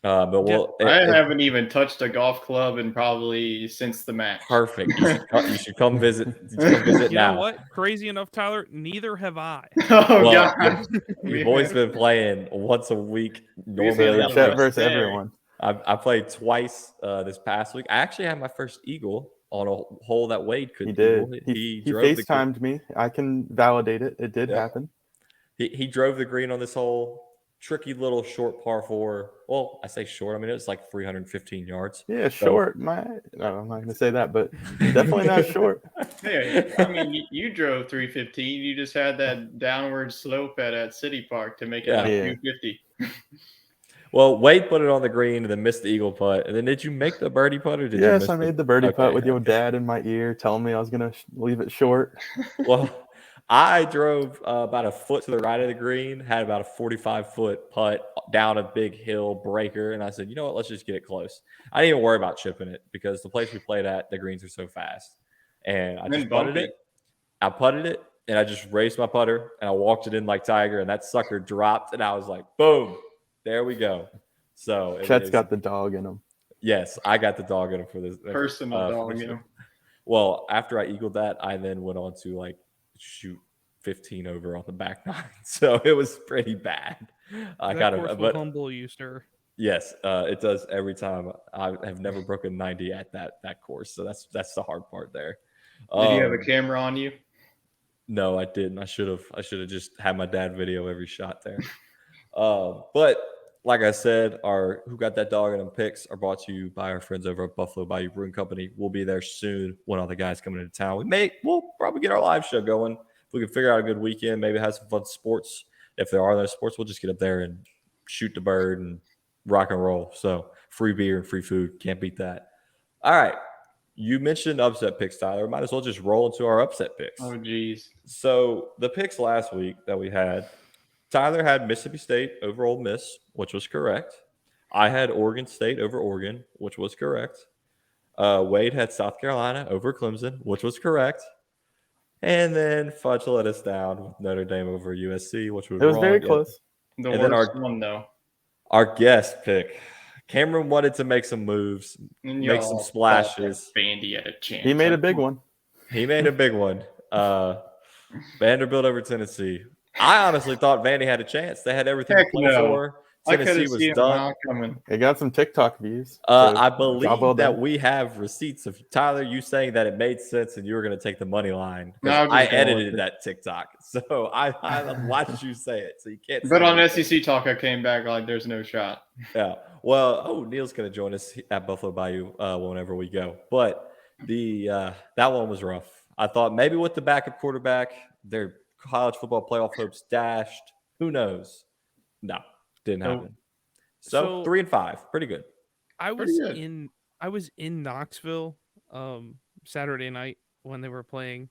Speaker 3: But
Speaker 4: I haven't even touched a golf club in probably since the match.
Speaker 3: Perfect. You should come visit. You
Speaker 6: know what? Crazy enough, Tyler, neither have I.
Speaker 4: God.
Speaker 3: Your boy's been playing once a week.
Speaker 5: Normally, Chet versus everyone.
Speaker 3: I played twice this past week. I actually had my first eagle on a hole that Wade couldn't.
Speaker 5: He did. He FaceTimed me. I can validate it. It did happen.
Speaker 3: He drove the green on this hole. Tricky little short par 4. Well, I say short. I mean, it was like 315 yards.
Speaker 5: Yeah, short. No, I'm not going to say that, but definitely not short.
Speaker 4: Hey, I mean, you drove 315. You just had that downward slope at City Park to make it 250.
Speaker 3: Well, Wade put it on the green and then missed the eagle putt. And then did you make the birdie putt or did you miss
Speaker 5: I made the birdie putt with your dad in my ear telling me I was going to leave it short.
Speaker 3: Well, I drove about a foot to the right of the green, had about a 45-foot putt down a big hill breaker, and I said, you know what, let's just get it close. I didn't even worry about chipping it because the place we played at, the greens are so fast. And I just putted it. I putted it, and I just raised my putter, and I walked it in like Tiger, and that sucker dropped, and I was like, boom, there we go. So
Speaker 5: Chet's got the dog in him.
Speaker 3: Yes, I got the dog in him for this.
Speaker 4: Personal dog in him.
Speaker 3: Well, after I eagled that, I then went on to shoot 15 over on the back nine, so it was pretty bad. I got
Speaker 6: to humble you, sir.
Speaker 3: Yes, it does every time. I have never broken 90 at that course, so that's the hard part there.
Speaker 4: Did you have a camera on you?
Speaker 3: No, I didn't. I should have just had my dad video every shot there. But like I said, our Who Got That Dog in Them picks are brought to you by our friends over at Buffalo Bayou Brewing Company. We'll be there soon when all the guys coming into town. We'll probably get our live show going. If we can figure out a good weekend, maybe have some fun sports. If there are those sports, we'll just get up there and shoot the bird and rock and roll. So free beer and free food. Can't beat that. All right. You mentioned upset picks, Tyler. Might as well just roll into our upset picks.
Speaker 4: Oh, geez.
Speaker 3: So the picks last week that we had, Tyler had Mississippi State over Ole Miss, which was correct. I had Oregon State over Oregon, which was correct. Wade had South Carolina over Clemson, which was correct. And then Fudge let us down with Notre Dame over USC, which was wrong.
Speaker 5: It was very close.
Speaker 4: The worst one, though.
Speaker 3: Our guest pick. Cameron wanted to make some moves, make some splashes.
Speaker 4: Vandy had a chance.
Speaker 5: He made a big one.
Speaker 3: He made a big one. Vanderbilt over Tennessee. I honestly thought Vandy had a chance. They had everything to play for. Tennessee was done.
Speaker 5: It got some TikTok views.
Speaker 3: I believe that we have receipts of Tyler, you saying that it made sense and you were going to take the money line. I edited that TikTok. So I watched you say it. So you can't.
Speaker 4: But on SEC Talk, I came back like there's no shot.
Speaker 3: Yeah. Well, Neil's going to join us at Buffalo Bayou whenever we go. But that one was rough. I thought maybe with the backup quarterback, their college football playoff hopes dashed. Who knows? No, didn't happen. So 3-5, pretty good.
Speaker 6: I was in Knoxville Saturday night when they were playing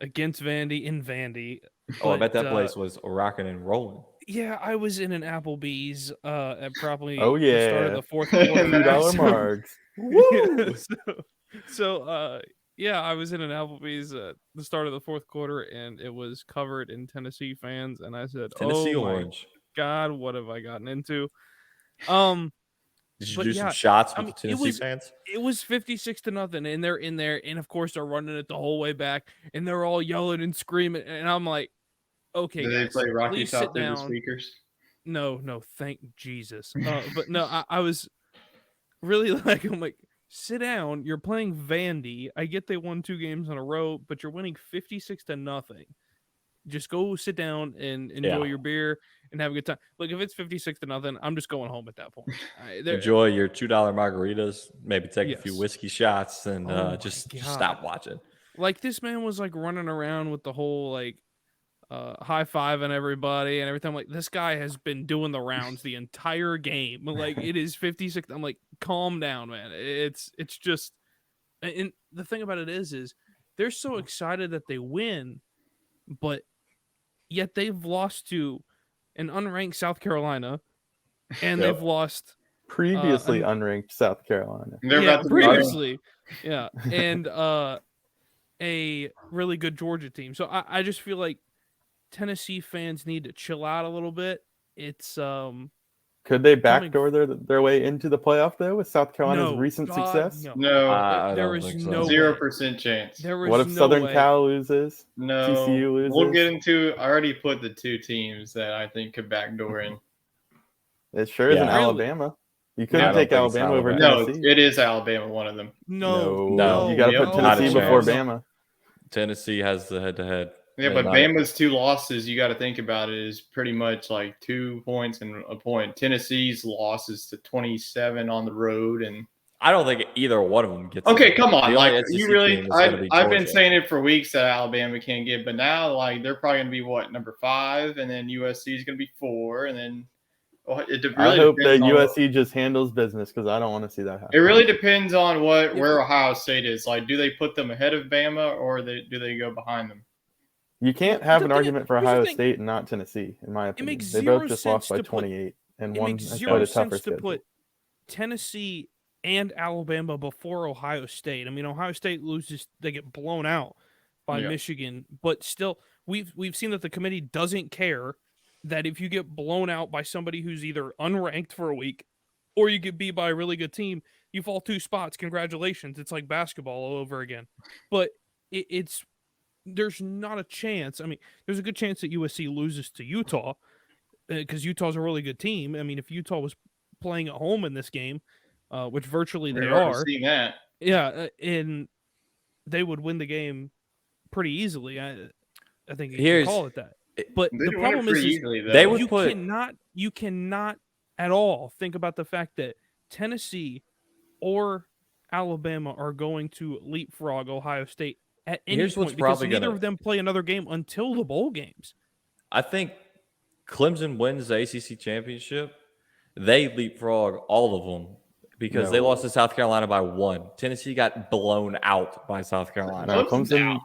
Speaker 6: against Vandy in Vandy.
Speaker 3: Oh, I bet that place was rocking and rolling.
Speaker 6: Yeah, I was in an Applebee's at probably
Speaker 5: the
Speaker 6: start of the fourth quarter.
Speaker 5: $2 marks.
Speaker 6: Woo! Yeah, I was in an Applebee's at the start of the fourth quarter, and it was covered in Tennessee fans. And I said,
Speaker 3: Tennessee
Speaker 6: "Oh
Speaker 3: Orange.
Speaker 6: my God, what have I gotten into?"
Speaker 3: Did you do some shots with the Tennessee fans?
Speaker 6: It was 56-0, and they're in there, and of course they're running it the whole way back, and they're all yelling and screaming, and I'm like, "Okay,
Speaker 4: Did
Speaker 6: guys,
Speaker 4: they play Rocky
Speaker 6: please
Speaker 4: Top
Speaker 6: sit
Speaker 4: through the
Speaker 6: down."
Speaker 4: speakers?
Speaker 6: No, thank Jesus. But no, I was really like, I'm like, sit down. You're playing Vandy. I get they won 2 games in a row, but you're winning 56-0. Just go sit down and enjoy your beer and have a good time. Look, if it's 56-0, I'm just going home at that point.
Speaker 3: Enjoy your $2 margaritas. Maybe take a few whiskey shots and just stop watching.
Speaker 6: Like, this man was like running around with the whole like high-fiving everybody and everything. I'm like, this guy has been doing the rounds the entire game. Like, it is 56. I'm like, calm down, man. It's just, and the thing about it is they're so excited that they win, but yet they've lost to an unranked South Carolina, and they've lost
Speaker 5: previously unranked South Carolina.
Speaker 6: Previously, and a really good Georgia team. So I just feel like Tennessee fans need to chill out a little bit. It's
Speaker 5: could they backdoor their way into the playoff though with South Carolina's recent success?
Speaker 6: No, there is no
Speaker 4: 0% chance.
Speaker 5: What if Southern Cal loses?
Speaker 4: No,
Speaker 5: TCU loses?
Speaker 4: We'll get into. I already put the 2 teams that I think could backdoor in.
Speaker 5: It sure isn't Alabama. You couldn't take Alabama over Tennessee.
Speaker 4: No, it is Alabama, one of them.
Speaker 6: No.
Speaker 5: You got to put Tennessee before Bama.
Speaker 3: Tennessee has the head-to-head.
Speaker 4: Yeah, but Bama's 2 losses, you got to think about it, is pretty much like 2 points and a point. Tennessee's losses to 27 on the road, and
Speaker 3: I don't think either one of them gets.
Speaker 4: Okay, come on, like you really. I've been saying it for weeks that Alabama can't get, but now like they're probably going to be number 5, and then USC is going to be 4, and then it really.
Speaker 5: I hope that USC just handles business because I don't want to see that happen.
Speaker 4: It really depends on where Ohio State is. Like, do they put them ahead of Bama or do they go behind them?
Speaker 5: You can't have an argument for Ohio State and not Tennessee, in my opinion. They both just lost by 28, and one has played a tougher schedule.
Speaker 6: To put Tennessee and Alabama before Ohio State. I mean, Ohio State loses; they get blown out by Michigan, but still, we've seen that the committee doesn't care that if you get blown out by somebody who's either unranked for a week or you get beat by a really good team, you fall 2 spots. Congratulations! It's like basketball all over again, but it's. There's not a chance. I mean, there's a good chance that USC loses to Utah because Utah's a really good team. I mean, if Utah was playing at home in this game, which virtually they are,
Speaker 4: seeing that.
Speaker 6: And they would win the game pretty easily. I think you can call it that. But the problem is
Speaker 3: they would
Speaker 6: you cannot at all think about the fact that Tennessee or Alabama are going to leapfrog Ohio State at any point because neither of them play another game until the bowl games.
Speaker 3: I think Clemson wins the ACC championship. They leapfrog all of them because they lost to South Carolina by 1. Tennessee got blown out by South Carolina.
Speaker 5: Clemson.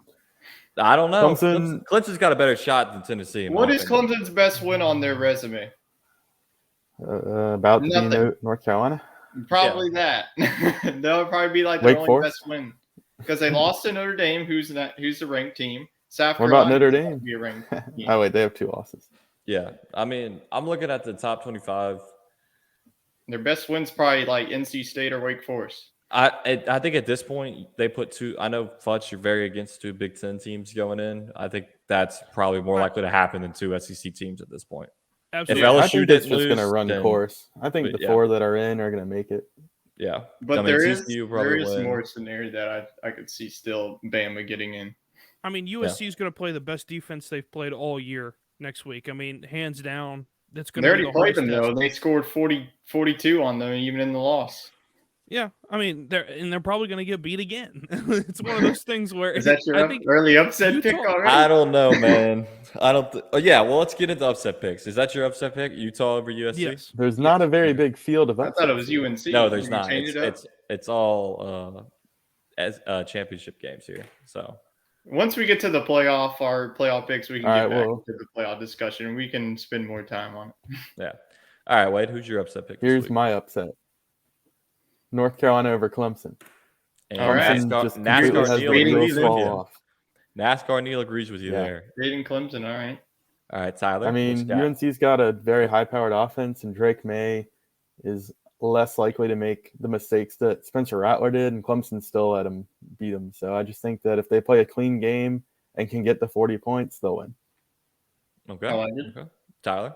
Speaker 3: I don't know. Clemson's got a better shot than Tennessee.
Speaker 4: What is Clemson's best win on their resume?
Speaker 5: About to be North Carolina.
Speaker 4: Probably that. That would probably be like their only best win. Because they lost to Notre Dame, who's the ranked team. South
Speaker 5: Carolina. What about Notre Dame?
Speaker 4: Be a ranked team.
Speaker 5: Oh, wait, they have 2 losses.
Speaker 3: Yeah, I mean, I'm looking at the top 25.
Speaker 4: Their best win's probably like NC State or Wake Forest.
Speaker 3: I think at this point they put 2. I know Futch, you're very against 2 Big Ten teams going in. I think that's probably more likely to happen than 2 SEC teams at this point.
Speaker 6: Absolutely.
Speaker 3: If LSU
Speaker 5: I think it's just going to run the course. I think the 4 that are in are going to make it.
Speaker 3: Yeah,
Speaker 4: but there is more scenario that I could see still Bama getting in.
Speaker 6: I mean, USC is going to play the best defense they've played all year next week. I mean, hands down, that's going to be the
Speaker 4: already played them though. They scored 42 on them even in the loss.
Speaker 6: Yeah, I mean they're probably going to get beat again. It's one of those things where
Speaker 4: is that your early upset pick already?
Speaker 3: I don't know, man. I don't. Yeah, well, let's get into upset picks. Is that your upset pick? Utah over USC?
Speaker 6: Yes.
Speaker 5: There's not a very big field of upsets.
Speaker 4: I thought it was UNC.
Speaker 3: No, there's not. It's all championship games here. So
Speaker 4: once we get to the our playoff picks, we can
Speaker 5: all
Speaker 4: get
Speaker 5: right,
Speaker 4: back to the playoff discussion. We can spend more time on it.
Speaker 3: Yeah. All right, Wade. Who's your upset pick?
Speaker 5: Here's my upset. North Carolina over Clemson.
Speaker 3: And
Speaker 4: all right.
Speaker 3: NASCAR Neil agrees with you.
Speaker 5: NASCAR
Speaker 3: Neil agrees with you there.
Speaker 4: Raiden Clemson, all right.
Speaker 3: All right, Tyler.
Speaker 5: I mean, UNC's got a very high-powered offense, and Drake May is less likely to make the mistakes that Spencer Rattler did, and Clemson still let him beat him. So I just think that if they play a clean game and can get the 40 points, they'll win.
Speaker 3: Okay. Okay. Tyler?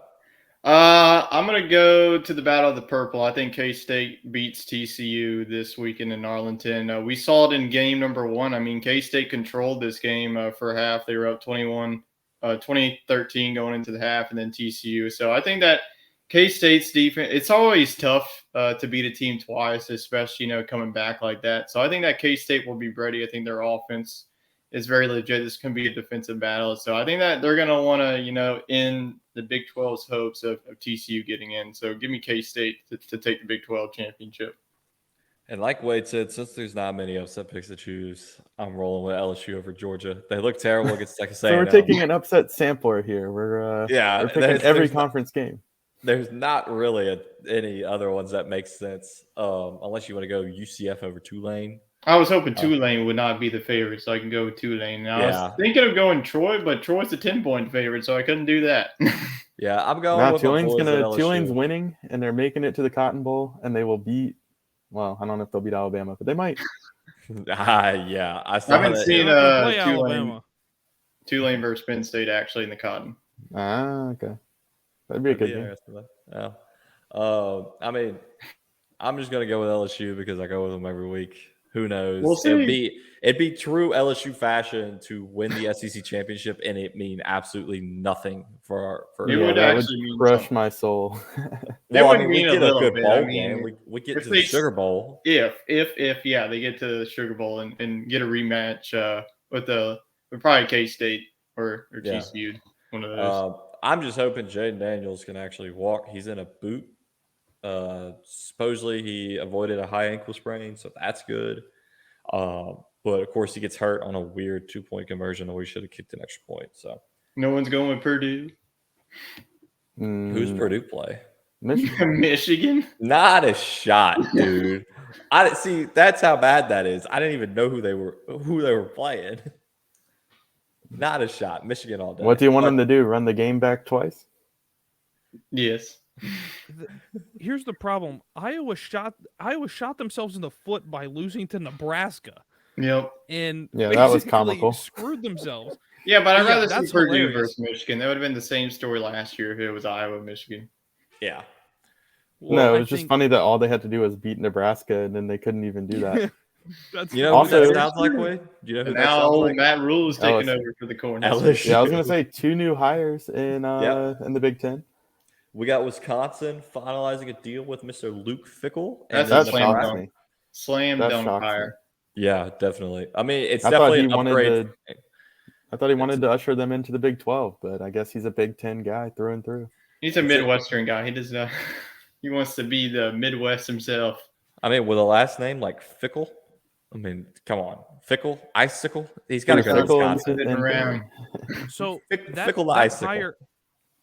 Speaker 4: I'm going to go to the Battle of the Purple. I think K-State beats TCU this weekend in Arlington. We saw it in game number 1. I mean, K-State controlled this game for half. They were up 20-13 going into the half, and then TCU. So I think that K-State's defense, it's always tough to beat a team twice, especially, coming back like that. So I think that K-State will be ready. I think their offense is very legit. This can be a defensive battle. So I think that they're going to want to, end the Big 12's hopes of TCU getting in. So give me K-State to take the Big 12 championship.
Speaker 3: And like Wade said, since there's not many upset picks to choose, I'm rolling with LSU over Georgia. They look terrible against Texas A&M.
Speaker 5: So we're taking an upset sampler here. We're picking every conference game.
Speaker 3: There's not really any other ones that make sense, unless you want to go UCF over Tulane.
Speaker 4: I was hoping Tulane would not be the favorite, so I can go with Tulane. Now, I was thinking of going Troy, but Troy's a 10-point favorite, so I couldn't do that.
Speaker 3: Yeah, I'm going with
Speaker 5: Tulane's winning, and they're making it to the Cotton Bowl, and they will beat – well, I don't know if they'll beat Alabama, but they might.
Speaker 3: Yeah. I
Speaker 4: haven't seen Tulane versus Penn State actually in the Cotton.
Speaker 5: Okay. That'd be a good game.
Speaker 3: Yeah. I mean, I'm just going to go with LSU because I go with them every week. Who knows?
Speaker 4: We'll see.
Speaker 3: It'd be true LSU fashion to win the SEC championship, and it mean absolutely nothing for
Speaker 5: that would crush my soul.
Speaker 3: We get a good bowl game. We get to the Sugar Bowl.
Speaker 4: If they get to the Sugar Bowl and get a rematch with probably K-State or TCU, one of those.
Speaker 3: I'm just hoping Jaden Daniels can actually walk. He's in a boot. Supposedly he avoided a high ankle sprain, so that's good. But of course he gets hurt on a weird 2-point conversion, or he should have kicked an extra point. So
Speaker 4: no one's going with Purdue.
Speaker 3: Who's Purdue play?
Speaker 4: Michigan?
Speaker 3: Not a shot, dude. I didn't see. That's how bad that is. I didn't even know who they were playing. Not a shot. Michigan all day.
Speaker 5: What do you want them to do? Run the game back twice?
Speaker 4: Yes.
Speaker 6: Here's the problem. Iowa shot themselves in the foot by losing to Nebraska.
Speaker 4: Yep.
Speaker 6: And
Speaker 5: that was comical.
Speaker 6: Screwed themselves.
Speaker 4: Yeah, but I'd rather see Purdue versus Michigan. That would have been the same story last year if it was Iowa, Michigan.
Speaker 3: Yeah.
Speaker 5: Well, it was just funny that all they had to do was beat Nebraska, and then they couldn't even do that.
Speaker 3: Who that sounds like, Wade? Do you know who that sounds like?
Speaker 4: Matt Rule is taking over for the corner.
Speaker 5: Yeah, I was going to say 2 new hires in the Big Ten.
Speaker 3: We got Wisconsin finalizing a deal with Mr. Luke Fickell.
Speaker 4: That's a slam dunk hire.
Speaker 3: Yeah, definitely. I mean, it's definitely an upgrade.
Speaker 5: I thought he wanted to usher them into the Big 12, but I guess he's a Big 10 guy through and through.
Speaker 4: He's a Midwestern guy. He does not. He wants to be the Midwest himself.
Speaker 3: I mean, with a last name like Fickell. I mean, come on, Fickell, Icicle. He's got to go to Wisconsin.
Speaker 6: So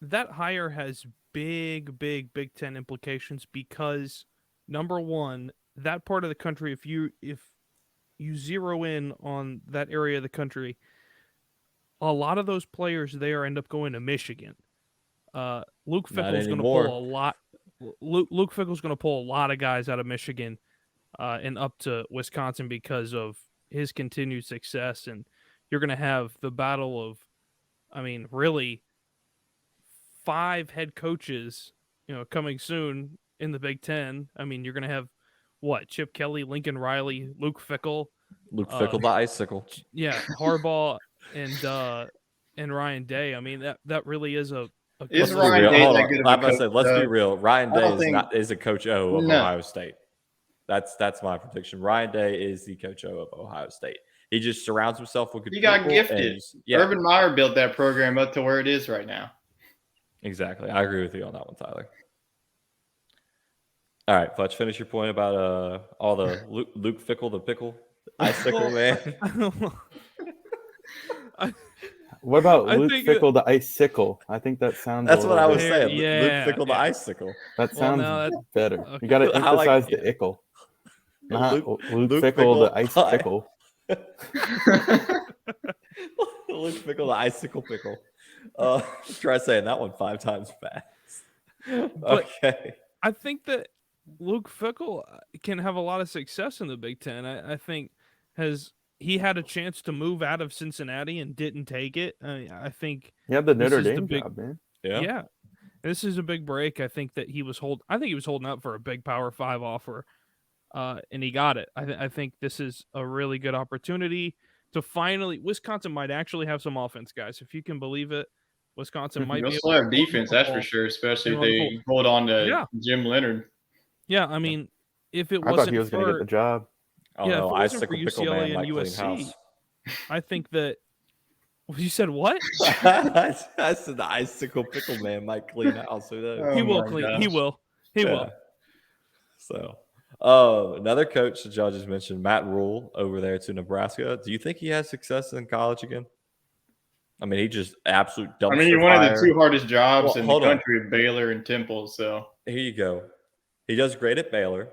Speaker 6: that hire has big Big Ten implications because number one, that part of the country, if you zero in on that area of the country, a lot of those players there end up going to Michigan. Luke Fickell's going to pull a lot. Luke Fickell's going to pull a lot of guys out of Michigan and up to Wisconsin because of his continued success. And you're going to have the battle of, really 5 head coaches, coming soon in the Big Ten. I mean, you're going to have Chip Kelly, Lincoln Riley, Luke Fickell.
Speaker 3: Luke Fickell, the icicle.
Speaker 6: Yeah, Harbaugh and Ryan Day. I mean, that really is a
Speaker 4: is Ryan Day that good of a coach?
Speaker 3: Let's be real. Ryan Day is a coach of Ohio State. That's my prediction. Ryan Day is the coach of Ohio State. He just surrounds himself with good
Speaker 4: people. He got gifted. Urban Meyer built that program up to where it is right now.
Speaker 3: Exactly. I agree with you on that one, Tyler. All right, Fletch, finish your point about all the Luke Fickell, the pickle, icicle man.
Speaker 5: What about Luke Fickell, the icicle? I think that sounds.
Speaker 3: That's what I was saying.
Speaker 6: Yeah,
Speaker 3: Luke Fickell, the icicle.
Speaker 5: That sounds better. Okay. You got to emphasize the ickle, not Luke Fickell, the ice pickle.
Speaker 3: Luke Fickell, the icicle pickle. Try saying that one 5 times fast. Okay.
Speaker 6: I think that Luke Fickell can have a lot of success in the Big Ten. I think he had a chance to move out of Cincinnati and didn't take it. I think
Speaker 5: he had the Notre Dame job, man.
Speaker 6: Yeah. This is a big break. I think that he was holding out for a big Power 5 offer, and he got it. I think this is a really good opportunity to finally. Wisconsin might actually have some offense, guys. If you can believe it, Wisconsin might be.
Speaker 4: They'll still have defense, that's for sure. Especially if they hold on to Jim Leonard.
Speaker 6: Yeah, I mean, if it
Speaker 5: wasn't, I thought he was going to get the job.
Speaker 3: If it wasn't for UCLA and USC,
Speaker 6: I think that. You said what?
Speaker 3: I said the icicle pickle man might clean house. Who knows?
Speaker 6: He will clean. He will. He will.
Speaker 3: So, another coach that y'all just mentioned, Matt Rule, over there to Nebraska. Do you think he has success in college again? I mean, he just absolute dumpster fire.
Speaker 4: I mean, he wanted the 2 hardest jobs in the country, Baylor and Temple. So
Speaker 3: here you go. He does great at Baylor.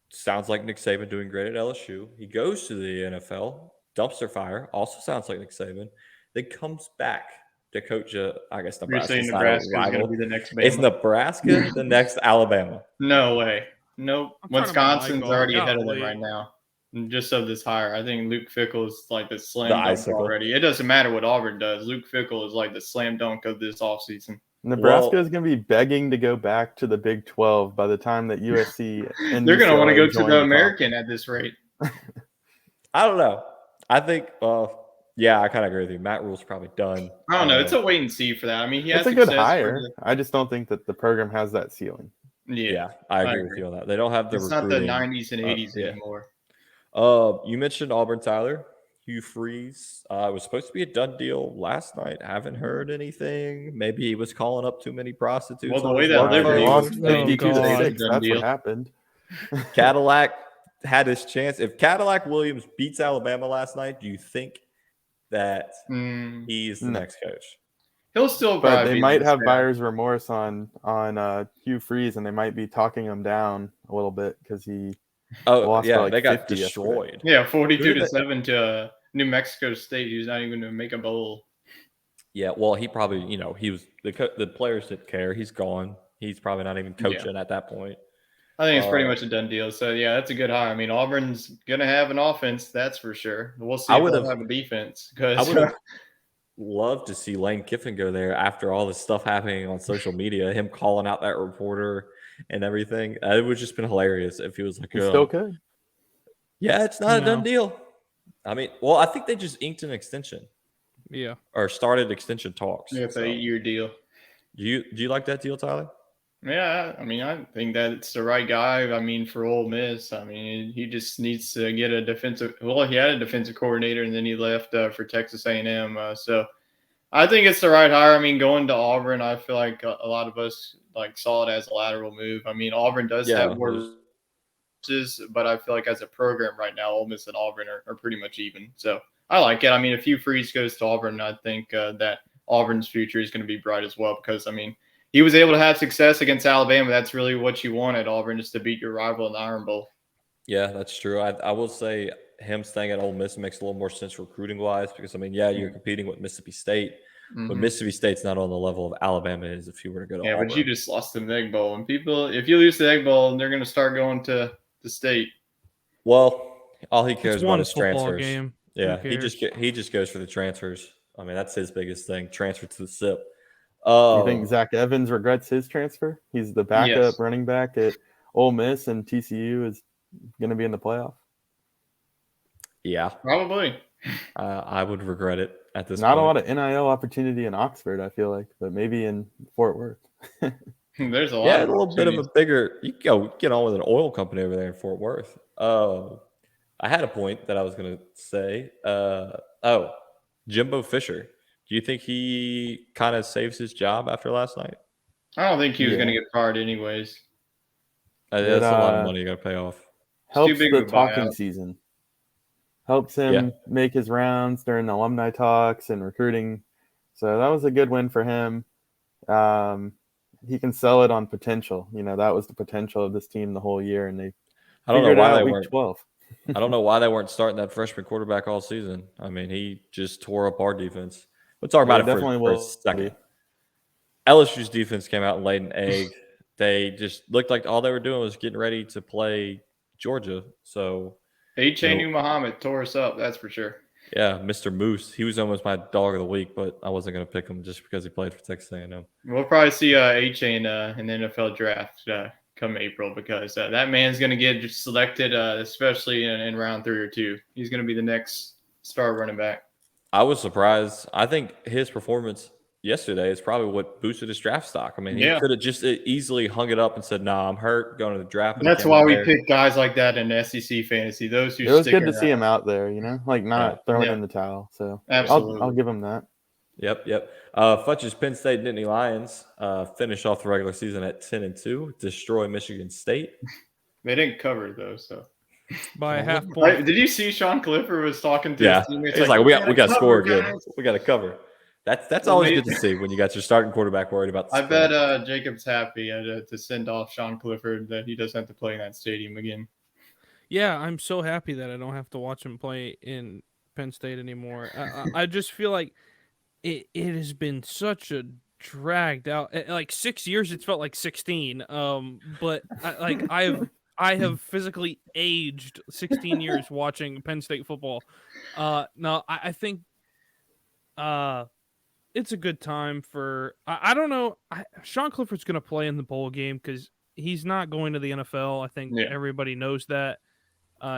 Speaker 3: Sounds like Nick Saban doing great at LSU. He goes to the NFL. Dumpster fire. Also sounds like Nick Saban. Then comes back to coach, I guess Nebraska.
Speaker 4: You're saying Nebraska is going to be the next Bama.
Speaker 3: Is Nebraska the next Alabama?
Speaker 4: No way. Nope. Wisconsin's already ahead of them right now. Just of this hire. I think Luke Fickell is like the slam dunk already. It doesn't matter what Auburn does. Luke Fickell is like the slam dunk of this offseason.
Speaker 5: Nebraska is going to be begging to go back to the Big 12 by the time that USC and
Speaker 4: they're going to want to go to the American at this rate.
Speaker 3: I don't know. I think, yeah, I kind of agree with you. Matt Rule's probably done.
Speaker 4: I don't know. It's a wait and see for that. I mean, he has
Speaker 5: a good hire. I just don't think that the program has that ceiling.
Speaker 3: Yeah, I agree with you on that. They don't have the recruiting.
Speaker 4: It's not the 90s and 80s anymore.
Speaker 3: You mentioned Auburn, Tyler. Hugh Freeze. It was supposed to be a done deal last night. Haven't heard anything. Maybe he was calling up too many prostitutes.
Speaker 4: Well, the way that Liberty
Speaker 5: lost 52-6, that's what happened.
Speaker 3: Cadillac had his chance. If Cadillac Williams beats Alabama last night, do you think that he's the next coach?
Speaker 4: He'll still,
Speaker 5: but they might have buyer's remorse on Hugh Freeze, and they might be talking him down a little bit because he lost by like
Speaker 3: they got
Speaker 5: 50
Speaker 3: destroyed.
Speaker 5: Yesterday.
Speaker 4: Yeah, 42-7 to New Mexico State. He's not even going to make a bowl.
Speaker 3: Yeah, well, he probably, he was the players didn't care. He's gone. He's probably not even coaching at that point.
Speaker 4: I think it's pretty much a done deal. So, yeah, that's a good hire. I mean, Auburn's going to have an offense, that's for sure. We'll see if they'll have a defense.
Speaker 3: I would have loved to see Lane Kiffin go there after all this stuff happening on social media, him calling out that reporter and everything. It would have just been hilarious if he was like,
Speaker 5: he still could.
Speaker 3: Yeah, it's not a done deal. I mean, well, I think they just inked an extension.
Speaker 6: Yeah.
Speaker 3: Or started extension talks.
Speaker 4: Yeah, it's an 8-year deal.
Speaker 3: Do you like that deal, Tyler?
Speaker 4: Yeah, I mean, I think that it's the right guy. I mean, for Ole Miss, I mean, he just needs to get a defensive. Well, he had a defensive coordinator, and then he left for Texas A&M. So, I think it's the right hire. I mean, going to Auburn, I feel like a lot of us saw it as a lateral move. I mean, Auburn does have more, but I feel like as a program right now, Ole Miss and Auburn are pretty much even. So, I like it. I mean, if Hugh Freeze goes to Auburn, I think that Auburn's future is going to be bright as well because, I mean, he was able to have success against Alabama. That's really what you want at Auburn, is to beat your rival in the Iron Bowl.
Speaker 3: Yeah, that's true. I will say him staying at Ole Miss makes a little more sense recruiting-wise because, I mean, you're competing with Mississippi State, but Mississippi State's not on the level of Alabama is if you were to go to Auburn.
Speaker 4: Yeah, but you just lost to the Egg Bowl. And people, if you lose the Egg Bowl, they're going to start going to the State.
Speaker 3: Well, all he cares about is transfers.
Speaker 6: Game.
Speaker 3: Yeah, he just goes for the transfers. I mean, that's his biggest thing, transfer to the SIP.
Speaker 5: You think Zach Evans regrets his transfer? He's the backup running back at Ole Miss, and TCU is going to be in the playoff.
Speaker 3: Yeah,
Speaker 4: probably.
Speaker 3: I would regret it at this point.
Speaker 5: Not a lot of NIL opportunity in Oxford, I feel like, but maybe in Fort Worth.
Speaker 4: There's a lot.
Speaker 3: Yeah,
Speaker 4: of
Speaker 3: a little bit of a bigger. You can go get on with an oil company over there in Fort Worth. I had a point that I was going to say. Jimbo Fisher. Do you think he kind of saves his job after last night?
Speaker 4: I don't think he was going to get fired anyways.
Speaker 3: That's a lot of money you got to pay off.
Speaker 5: Helps the talking season. Helps him make his rounds during the alumni talks and recruiting. So that was a good win for him. He can sell it on potential. That was the potential of this team the whole year, and they figured it out week 12.
Speaker 3: I don't know why they weren't starting that freshman quarterback all season. I mean, he just tore up our defense. We'll talk about it for a second. LSU's defense came out and laid an egg. They just looked like all they were doing was getting ready to play Georgia. So
Speaker 4: H.A. Muhammad tore us up, that's for sure.
Speaker 3: Yeah, Mr. Moose. He was almost my dog of the week, but I wasn't going to pick him just because he played for Texas A&M.
Speaker 4: We'll probably see H.A. in the NFL draft come April because that man's going to get selected, especially in round 3 or 2. He's going to be the next star running back.
Speaker 3: I was surprised. I think his performance yesterday is probably what boosted his draft stock. I mean, he could have just easily hung it up and said, "Nah, I'm hurt, going to the draft."
Speaker 4: That's why we pick guys like that in SEC fantasy. Those who
Speaker 5: it was good to see him out there, like not throwing in the towel. So absolutely, I'll give him that.
Speaker 3: Yep. Futch's Penn State Nittany Lions finish off the regular season at 10-2, destroy Michigan State.
Speaker 4: They didn't cover though, so
Speaker 6: by a half point.
Speaker 4: Did you see Sean Clifford was talking to his teammates?
Speaker 3: He's like, we got to score again. We got to cover. That's always good to see when you got your starting quarterback worried about the
Speaker 4: I bet Jacob's happy to send off Sean Clifford that he doesn't have to play in that stadium again.
Speaker 6: Yeah, I'm so happy that I don't have to watch him play in Penn State anymore. I just feel like it has been such a dragged out. Like 6 years, it's felt like 16. But I have physically aged 16 years watching Penn State football. No, I think it's a good time for I don't know. Sean Clifford's going to play in the bowl game because he's not going to the NFL. I think everybody knows that.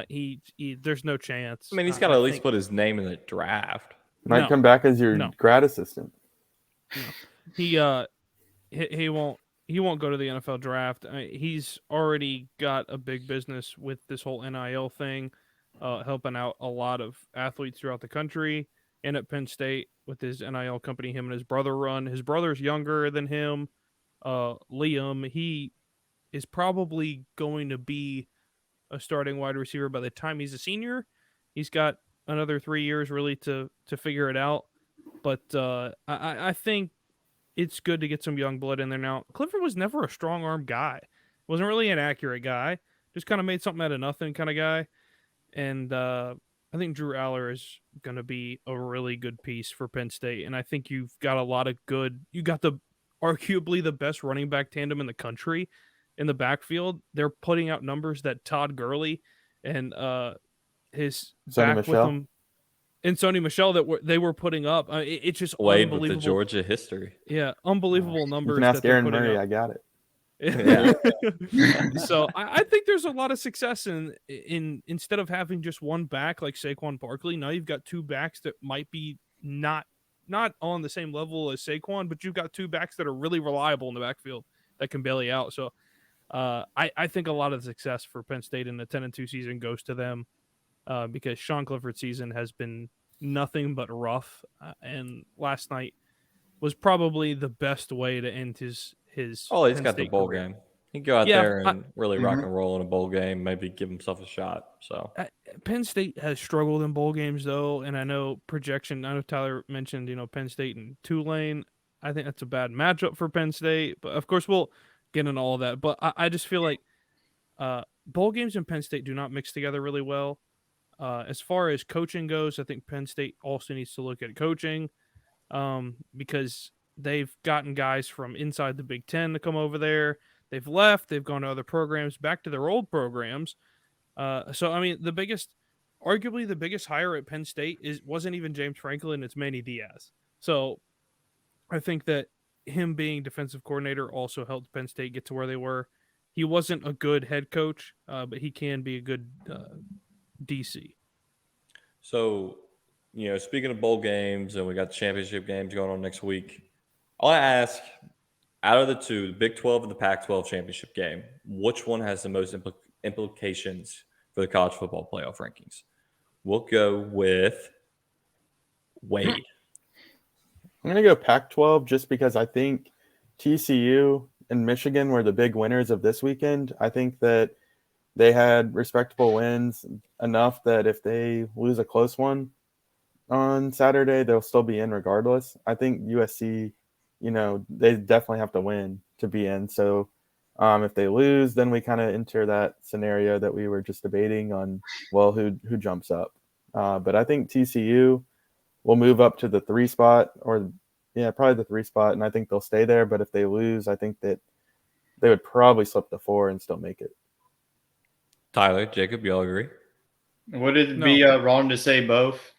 Speaker 6: He there's no chance.
Speaker 3: I mean, he's got to at least put his name in the draft.
Speaker 5: Might come back as your grad assistant.
Speaker 6: No. He won't go to the NFL draft. He's already got a big business with this whole NIL thing, helping out a lot of athletes throughout the country. And at Penn State with his NIL company, him and his brother run. His brother's younger than him, Liam. He is probably going to be a starting wide receiver by the time he's a senior. He's got another 3 years really to figure it out. But I think it's good to get some young blood in there now. Clifford was never a strong arm guy. Wasn't really an accurate guy. Just kind of made something out of nothing kind of guy. And I think Drew Aller is going to be a really good piece for Penn State. And I think you've got a lot of good – you got arguably the best running back tandem in the country in the backfield. They're putting out numbers that Todd Gurley and his back with him and Sony Michel that they were putting up. It's just unbelievable.
Speaker 3: With the Georgia history.
Speaker 6: Yeah, unbelievable numbers.
Speaker 5: You can ask Aaron Murray. I got it.
Speaker 6: Yeah. So I think there's a lot of success in instead of having just one back like Saquon Barkley, now you've got two backs that might be not on the same level as Saquon, but you've got two backs that are really reliable in the backfield that can bail you out. So I think a lot of the success for Penn State in the 10-2 season goes to them because Sean Clifford's season has been nothing but rough, and last night was probably the best way to end his
Speaker 3: he's
Speaker 6: Penn
Speaker 3: got
Speaker 6: State
Speaker 3: the bowl
Speaker 6: career.
Speaker 3: game. He can go out there and really rock and roll in a bowl game, maybe give himself a shot. So
Speaker 6: Penn State has struggled in bowl games though, and I know Tyler mentioned, Penn State and Tulane. I think that's a bad matchup for Penn State, but of course we'll get into all of that. But I just feel like bowl games and Penn State do not mix together really well. As far as coaching goes, I think Penn State also needs to look at coaching because they've gotten guys from inside the Big Ten to come over there. They've left. They've gone to other programs, back to their old programs. So, I mean, arguably the biggest hire at Penn State wasn't even James Franklin. It's Manny Diaz. So I think that him being defensive coordinator also helped Penn State get to where they were. He wasn't a good head coach, but he can be a good DC.
Speaker 3: So, speaking of bowl games, and we got championship games going on next week, I want to ask, Out of the two, the Big 12 and the Pac-12 championship game, which one has the most implications for the college football playoff rankings? We'll go with Wade.
Speaker 5: I'm going to go Pac-12 just because I think TCU and Michigan were the big winners of this weekend. I think that they had respectable wins enough that if they lose a close one on Saturday, they'll still be in regardless. I think USC, they definitely have to win to be in. So if they lose, then we kind of enter that scenario that we were just debating on, well, who jumps up. But I think TCU will move up to the 3 spot probably the 3 spot. And I think they'll stay there. But if they lose, I think that they would probably slip to 4 and still make it.
Speaker 3: Tyler, Jacob, you all agree?
Speaker 4: Would it be wrong to say both?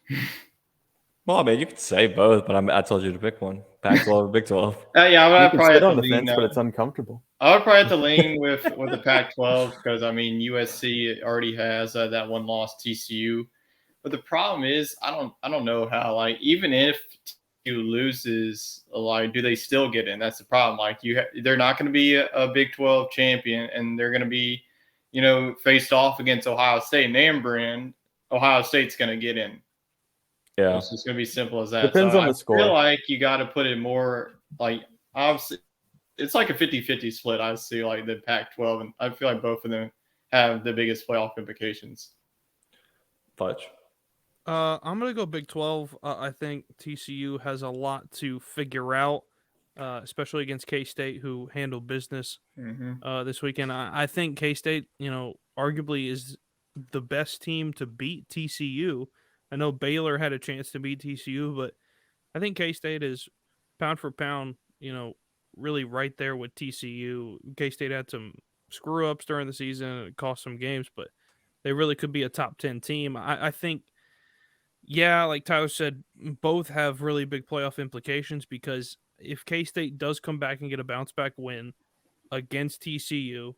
Speaker 3: Well, I mean, you could say both, but I told you to pick one. Pac-12 or Big 12.
Speaker 4: Yeah, I would probably
Speaker 5: sit on the fence, but it's uncomfortable.
Speaker 4: I would probably have to lean with the Pac-12 because, I mean, USC already has that one loss, TCU. But the problem is, I don't know how, like, even if TCU loses, like, do they still get in? That's the problem. Like, they're not going to be a Big 12 champion, and they're going to be, faced off against Ohio State. Name brand, Ohio State's going to get in.
Speaker 3: Yeah.
Speaker 4: It's just going to be simple as that.
Speaker 5: Depends on the score.
Speaker 4: I feel like you got to put it more, like, obviously, it's like a 50-50 split. I see, like, the Pac-12, and I feel like both of them have the biggest playoff implications.
Speaker 3: Fudge.
Speaker 6: I'm going to go Big 12. I think TCU has a lot to figure out, especially against K-State, who handled business this weekend. I think K-State, arguably is the best team to beat TCU. I know Baylor had a chance to beat TCU, but I think K-State is pound for pound, really right there with TCU. K-State had some screw-ups during the season. It cost some games, but they really could be a top 10 team. I think, like Tyler said, both have really big playoff implications because if K-State does come back and get a bounce-back win against TCU,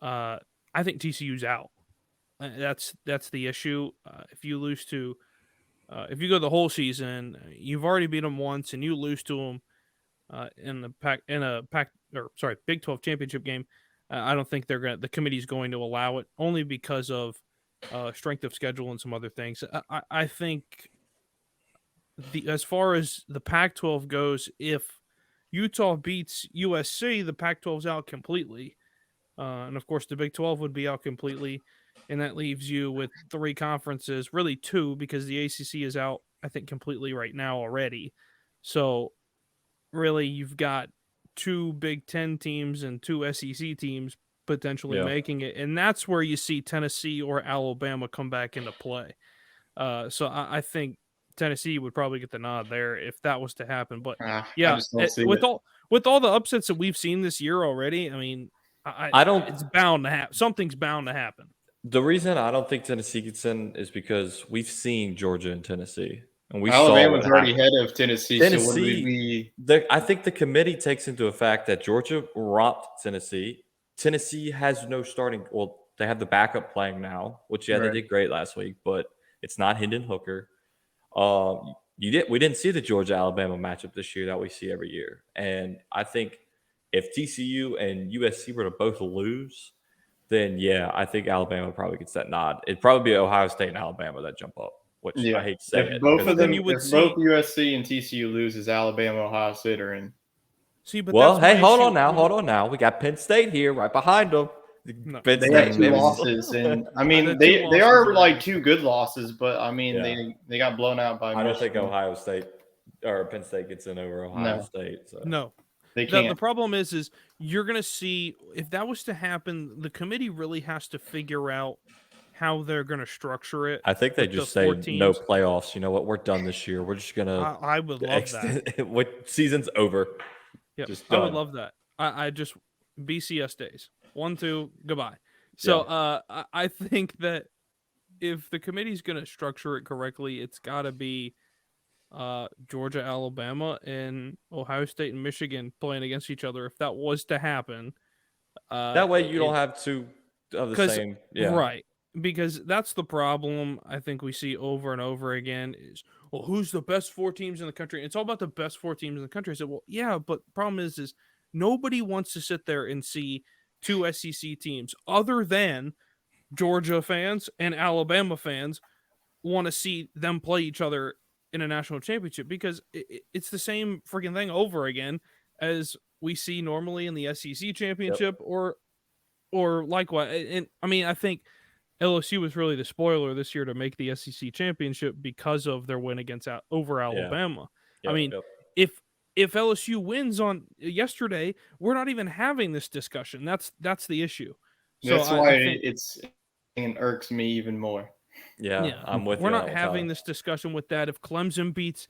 Speaker 6: I think TCU's out. That's the issue. If you lose to, if you go the whole season, you've already beat them once, and you lose to them in a Big 12 championship game. I don't think the committee's going to allow it, only because of strength of schedule and some other things. I think as far as the Pac-12 goes, if Utah beats USC, the Pac-12's out completely. And of course, the Big 12 would be out completely. And that leaves you with 3 conferences, really 2, because the ACC is out, I think, completely right now already. So really, you've got 2 Big 10 teams and 2 SEC teams potentially making it. And that's where you see Tennessee or Alabama come back into play. So I think Tennessee would probably get the nod there if that was to happen. But with all the upsets that we've seen this year already, I mean, it's bound to happen. Something's bound to happen.
Speaker 3: The reason I don't think Tennessee gets in is because we've seen Georgia and Tennessee, and we
Speaker 4: Alabama's
Speaker 3: saw
Speaker 4: already ahead of Tennessee.
Speaker 3: I think the committee takes into effect that Georgia romped Tennessee. Tennessee has no starting. Well, they have the backup playing now, which they did great last week, but it's not Hendon Hooker. We didn't see the Georgia Alabama matchup this year that we see every year, and I think if TCU and USC were to both lose, then I think Alabama probably gets that nod. It'd probably be Ohio State and Alabama that jump up, which I hate to say
Speaker 4: if both USC and TCU loses, Alabama, Ohio State are in.
Speaker 6: See, but
Speaker 3: hold on now. We got Penn State here right behind them.
Speaker 4: No, they have 2 losses, and I mean they are like 2 good losses, but I mean they got blown out by.
Speaker 3: I don't think Ohio State or Penn State gets in over Ohio State. So.
Speaker 6: No.
Speaker 4: They can't.
Speaker 6: The problem is you're going to see, if that was to happen, the committee really has to figure out how they're going to structure it.
Speaker 3: I think they just say no playoffs. You know what? We're done this year. We're just going to.
Speaker 6: I would love that.
Speaker 3: What season's over?
Speaker 6: Yeah,
Speaker 3: I
Speaker 6: would love that. I just BCS days 1, 2, goodbye. So I think that if the committee's going to structure it correctly, it's got to be Georgia, Alabama, and Ohio State and Michigan playing against each other. If that was to happen,
Speaker 3: that way you don't have 2 of the same.
Speaker 6: Right. Because that's the problem I think we see over and over again is, who's the best 4 teams in the country? It's all about the best 4 teams in the country. I said, yeah, but the problem is nobody wants to sit there and see two SEC teams other than Georgia fans and Alabama fans want to see them play each other in a national championship, because it's the same freaking thing over again as we see normally in the SEC championship. Yep. or likewise. And I mean, I think LSU was really the spoiler this year to make the SEC championship because of their win over Alabama.
Speaker 3: Yeah.
Speaker 6: I mean, if LSU wins on yesterday, we're not even having this discussion. That's the issue.
Speaker 4: So that's why it irks me even more.
Speaker 3: Yeah, I'm with you.
Speaker 6: We're not having this discussion with that. If Clemson beats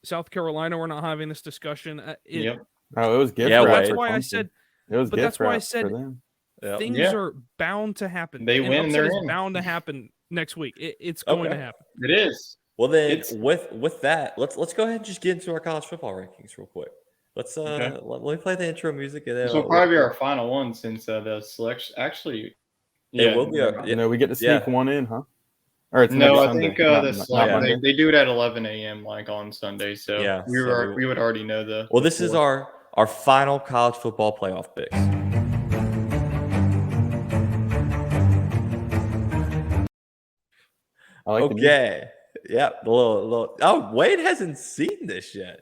Speaker 6: South Carolina, we're not having this discussion.
Speaker 5: It was gift
Speaker 6: that's why I said.
Speaker 5: It was
Speaker 6: that's why I said things are bound to happen.
Speaker 4: They win. They're
Speaker 6: bound to happen next week. It's going to happen.
Speaker 4: It is.
Speaker 3: Well, then with that, let's go ahead and just get into our college football rankings real quick. Let's let me play the intro music. And
Speaker 4: this will probably be our final one since the selection actually.
Speaker 3: It will be.
Speaker 5: We get to sneak one in, huh? Or it's
Speaker 4: I think they do it at 11 a.m. like on Sunday. So we would already know the.
Speaker 3: Well, this is our final college football playoff picks. Okay. Yeah. The little. Oh, Wade hasn't seen this yet.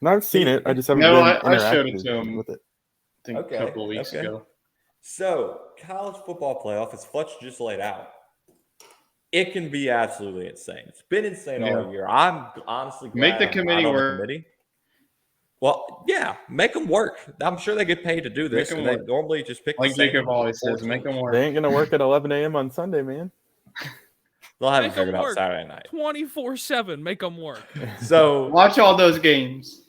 Speaker 5: No, I've seen it. I just haven't.
Speaker 4: I showed it to him with it. I think a couple of weeks ago.
Speaker 3: So, college football playoff, as Fletch just laid out, it can be absolutely insane. It's been insane all year. I'm honestly glad
Speaker 4: make the committee work.
Speaker 3: Well, yeah, make them work. I'm sure they get paid to do this. And they normally just pick
Speaker 4: like Jacob always says, make them work.
Speaker 5: They ain't gonna work at 11 a.m. on Sunday, man.
Speaker 3: They'll have it figured out Saturday night.
Speaker 6: 24/7, make them work.
Speaker 3: So
Speaker 4: watch all those games.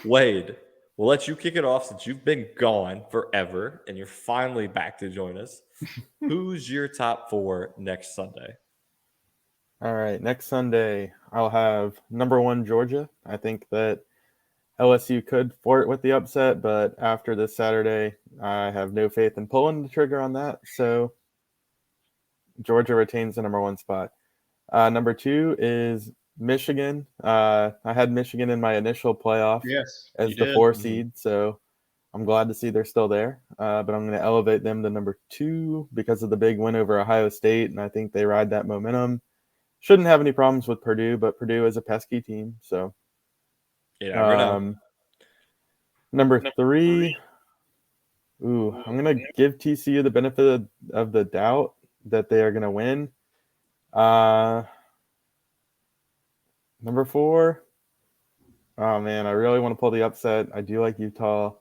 Speaker 3: Wade, we'll let you kick it off since you've been gone forever and you're finally back to join us. Who's your top 4 next Sunday?
Speaker 5: All right, next Sunday I'll have number 1 Georgia. I think that LSU could flirt with the upset, but after this Saturday, I have no faith in pulling the trigger on that. So Georgia retains the number 1 spot. Number 2 is Michigan. I had Michigan in my initial playoff as the 4 seed, so I'm glad to see they're still there. But I'm going to elevate them to number 2 because of the big win over Ohio State, and I think they ride that momentum. Shouldn't have any problems with Purdue, but Purdue is a pesky team. So, number 3. I'm going to give TCU the benefit of the doubt that they are going to win. Number 4. Oh man, I really want to pull the upset. I do like Utah,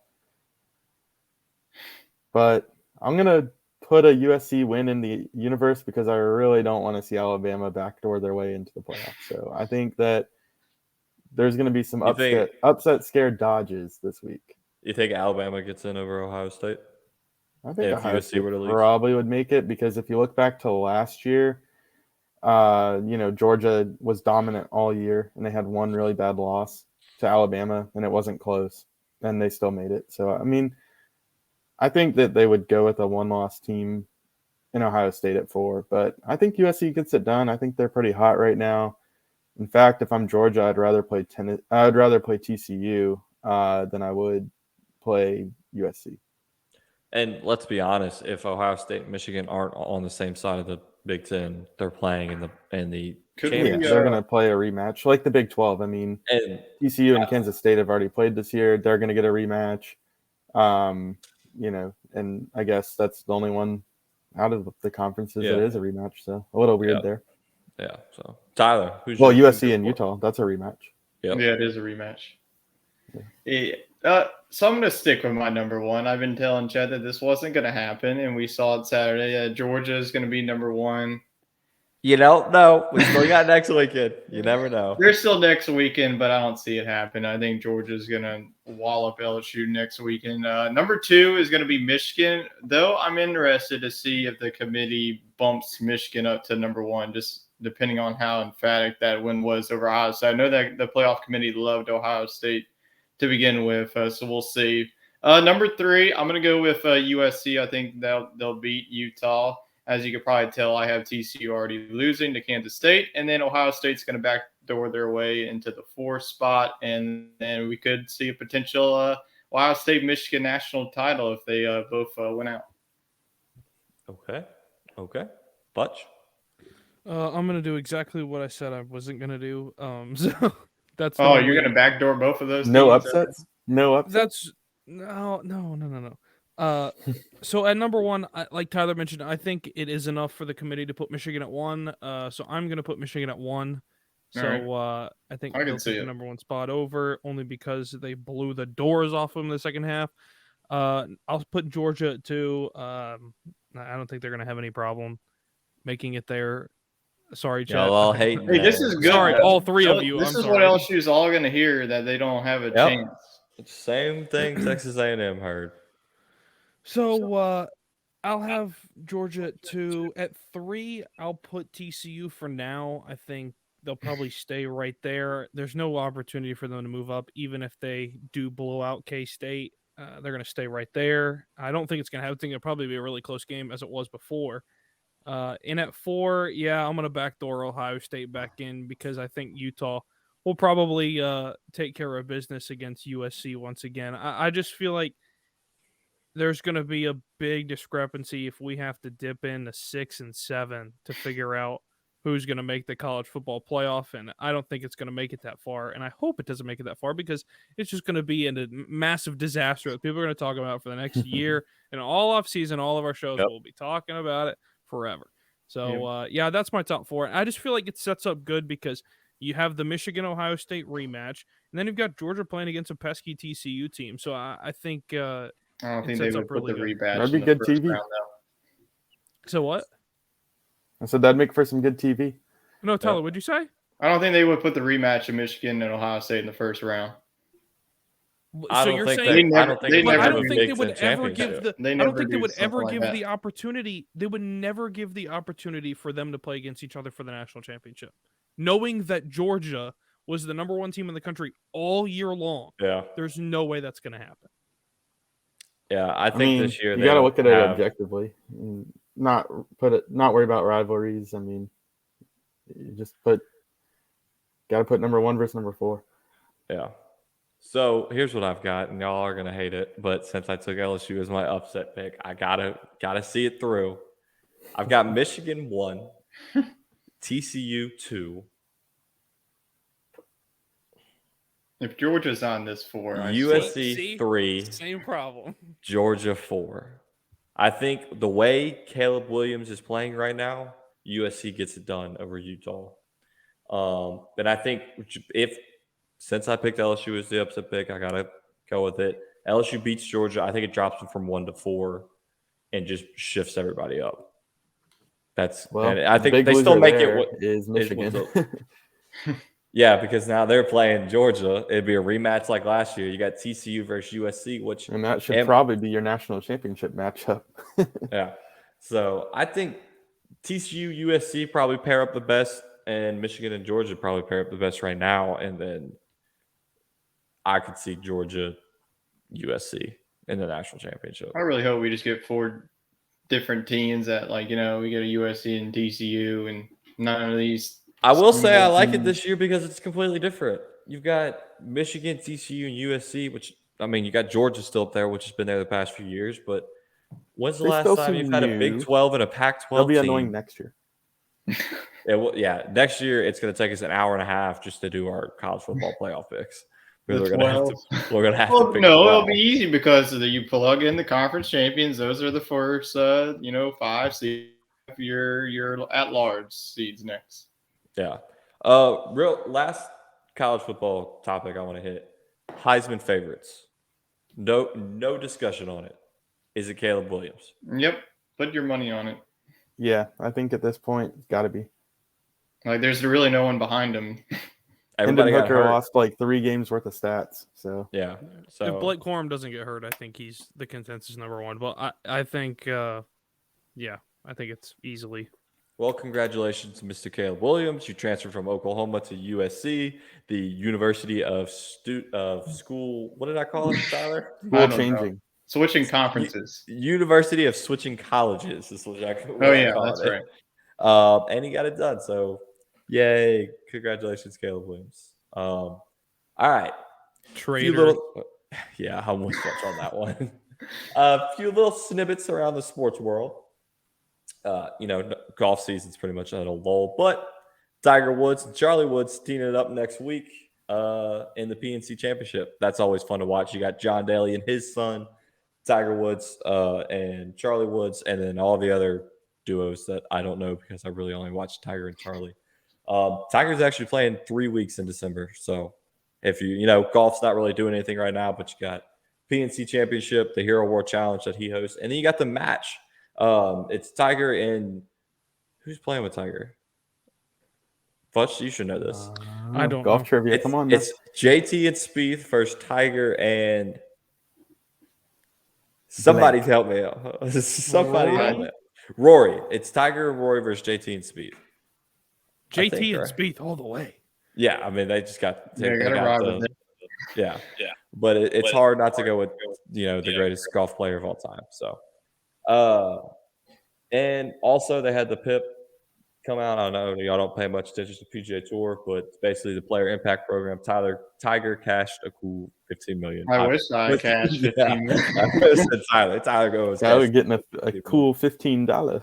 Speaker 5: but I'm going to put a USC win in the universe because I really don't want to see Alabama backdoor their way into the playoffs. So I think that there's going to be some upset scared dodges this week.
Speaker 3: You think Alabama gets in over Ohio State?
Speaker 5: I think Ohio State probably would make it because if you look back to last year, Georgia was dominant all year and they had one really bad loss to Alabama and it wasn't close and they still made it. So, I mean, I think that they would go with a 1-loss team in Ohio State at 4, but I think USC gets it done. I think they're pretty hot right now. In fact, if I'm Georgia, I'd rather play TCU than I would play USC.
Speaker 3: And let's be honest, if Ohio State and Michigan aren't on the same side of the Big Ten, they're playing in the championship.
Speaker 5: They're going to play a rematch like the Big 12. I mean, TCU and Kansas State have already played this year. They're going to get a rematch. And I guess that's the only one out of the conferences that is a rematch. So a little weird there.
Speaker 3: Yeah. So Tyler,
Speaker 5: USC and Utah, that's a rematch.
Speaker 4: Yep. Yeah, it is a rematch. So I'm going to stick with my number 1. I've been telling Chad that this wasn't going to happen, and we saw it Saturday. Georgia is going to be number 1.
Speaker 3: You don't know. We still got next weekend. You never know.
Speaker 4: There's still next weekend, but I don't see it happen. I think Georgia's going to wallop LSU next weekend. Number 2 is going to be Michigan, though I'm interested to see if the committee bumps Michigan up to number 1, just depending on how emphatic that win was over Ohio State. I know that the playoff committee loved Ohio State to begin with, so we'll see. Number 3, I'm going to go with USC. I think they'll beat Utah. As you could probably tell, I have TCU already losing to Kansas State, and then Ohio State's going to backdoor their way into the 4th spot, and then we could see a potential Ohio State Michigan national title if they both went out.
Speaker 3: Okay. Butch?
Speaker 6: I'm gonna do exactly what I said I wasn't gonna do. So that's
Speaker 4: you're gonna backdoor both of those.
Speaker 5: No
Speaker 4: teams?
Speaker 5: upsets. No upsets.
Speaker 6: That's no. So at number one, like Tyler mentioned, I think it is enough for the committee to put Michigan at 1. So I'm gonna put Michigan at 1. So I think they'll take the number 1 spot over, only because they blew the doors off them in the second half. I'll put Georgia at 2. I don't think they're gonna have any problem making it there. Sorry, Chad.
Speaker 3: Y'all all hating.
Speaker 4: Hey, this is good.
Speaker 6: Sorry, all three of you.
Speaker 4: This
Speaker 6: is
Speaker 4: what LSU's all going to hear, that they don't have a chance.
Speaker 3: Same thing Texas A&M heard.
Speaker 6: So I'll have Georgia at 2. At 3, I'll put TCU for now. I think they'll probably stay right there. There's no opportunity for them to move up, even if they do blow out K-State. They're going to stay right there. I don't think it's going to happen. I think it'll probably be a really close game as it was before. And at 4, I'm going to backdoor Ohio State back in, because I think Utah will probably take care of business against USC once again. I just feel like there's going to be a big discrepancy if we have to dip into 6 and 7 to figure out who's going to make the college football playoff. And I don't think it's going to make it that far. And I hope it doesn't make it that far, because it's just going to be a massive disaster that people are going to talk about for the next year. And all off season, all of our shows will be talking about it forever. So, that's my top 4. I just feel like it sets up good, because you have the Michigan-Ohio State rematch, and then you've got Georgia playing against a pesky TCU team. So I think
Speaker 4: I don't think they would put the rematch.
Speaker 5: That'd be good TV.
Speaker 4: Round,
Speaker 6: so what?
Speaker 5: I said that'd make for some good TV.
Speaker 6: No, Tyler, what'd you say?
Speaker 4: I don't think they would put the rematch of Michigan and Ohio State in the first round.
Speaker 6: So you're saying I don't think they would ever give the opportunity. They would never give the opportunity for them to play against each other for the national championship, knowing that Georgia was the number 1 team in the country all year long.
Speaker 3: Yeah,
Speaker 6: there's no way that's going to happen.
Speaker 3: Yeah, I think this year
Speaker 5: you got to look at it objectively, not worry about rivalries. I mean, you just got to put number 1 versus number 4.
Speaker 3: Yeah. So here's what I've got, and y'all are gonna hate it, but since I took LSU as my upset pick, I gotta see it through. I've got Michigan 1, TCU 2.
Speaker 4: If Georgia's on this 4,
Speaker 3: USC 3,
Speaker 6: same problem.
Speaker 3: Georgia 4. I think the way Caleb Williams is playing right now, USC gets it done over Utah. And I think since I picked LSU as the upset pick, I got to go with it. LSU beats Georgia. I think it drops them from 1 to 4 and just shifts everybody up. I think they still make it.
Speaker 5: Is Michigan.
Speaker 3: Yeah, because now they're playing Georgia. It'd be a rematch like last year. You got TCU versus USC,
Speaker 5: and that should probably be your national championship matchup.
Speaker 3: Yeah. So I think TCU, USC probably pair up the best, and Michigan and Georgia probably pair up the best right now. And then I could see Georgia, USC in the national championship.
Speaker 4: I really hope we just get 4 different teams that, we get a USC and TCU, and none of these.
Speaker 3: I will say I like it this year because it's completely different. You've got Michigan, TCU, and USC, which, I mean, you got Georgia still up there, which has been there the past few years. But when's the last time you've had a Big 12 and a Pac-12
Speaker 5: They'll be
Speaker 3: team?
Speaker 5: annoying next year.
Speaker 3: Next year it's going to take us an hour and a half just to do our college football playoff picks. We're going to have to pick
Speaker 4: it'll be easy because you plug in the conference champions. Those are the first, 5 seeds. You're at large seeds next.
Speaker 3: Yeah. Real last college football topic I want to hit. Heisman favorites. No discussion on it. Is it Caleb Williams?
Speaker 4: Yep. Put your money on it.
Speaker 5: Yeah, I think at this point it's got to be.
Speaker 4: There's really no one behind him.
Speaker 5: Hendon Hooker lost 3 games worth of stats. So
Speaker 3: yeah. So
Speaker 6: if Blake Corum doesn't get hurt, I think he's the consensus number 1. But I think, I think it's easily.
Speaker 3: Well, congratulations to Mr. Caleb Williams. You transferred from Oklahoma to USC, the University of School. What did I call it, Tyler?
Speaker 5: School changing.
Speaker 4: Switching conferences.
Speaker 3: University of Switching Colleges. Is what I
Speaker 4: that's
Speaker 3: it.
Speaker 4: Right.
Speaker 3: And he got it done. So, yay. Congratulations, Caleb Williams. All right.
Speaker 6: Traitor.
Speaker 3: Yeah, I'm with Fletch on that one. A few little snippets around the sports world. Golf season's pretty much at a lull, but Tiger Woods and Charlie Woods teaming it up next week in the PNC Championship. That's always fun to watch. You got John Daly and his son, Tiger Woods and Charlie Woods, and then all the other duos that I don't know because I really only watch Tiger and Charlie. Tiger's actually playing 3 weeks in December. So if golf's not really doing anything right now, but you got PNC Championship, the Hero War Challenge that he hosts, and then you got the match. It's Tiger and who's playing with Tiger? Fletch, you should know this.
Speaker 6: I don't
Speaker 5: golf
Speaker 6: know.
Speaker 5: trivia. Come on, now.
Speaker 3: It's JT and Spieth versus Tiger and somebody help me out. Somebody help me out. Rory. It's Tiger and Rory versus JT and Spieth.
Speaker 6: JT and Spieth all the way.
Speaker 3: Yeah, I mean they just got yeah. But it's hard not to go with the greatest golf player of all time. So, and also they had the PIP come out. I don't know y'all don't pay much attention to PGA Tour, but it's basically the player impact program. Tiger cashed a cool $15 million.
Speaker 4: I wish I cashed $15 million.
Speaker 3: I said Tyler goes.
Speaker 5: Tyler getting a cool $15.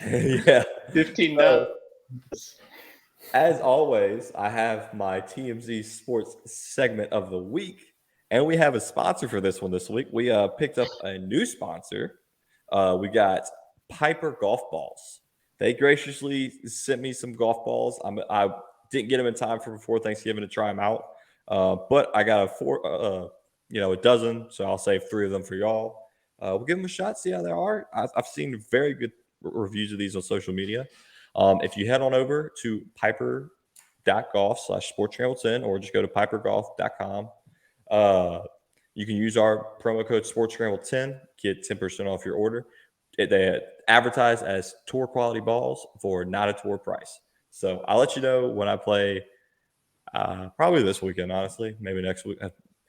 Speaker 3: Yeah,
Speaker 4: $15.
Speaker 3: As always, I have my TMZ Sports segment of the week, and we have a sponsor for this one this week. We picked up a new sponsor. We got Piper Golf Balls. They graciously sent me some golf balls. I didn't get them in time for before Thanksgiving to try them out, but I got a dozen, so I'll save 3 of them for y'all. We'll give them a shot, see how they are. I've seen very good reviews of these on social media. If you head on over to piper.golf/sportscramble10 or just go to pipergolf.com, you can use our promo code sportscramble10, get 10% off your order. They advertise as tour quality balls for not a tour price. So I'll let you know when I play probably this weekend, honestly, maybe next week.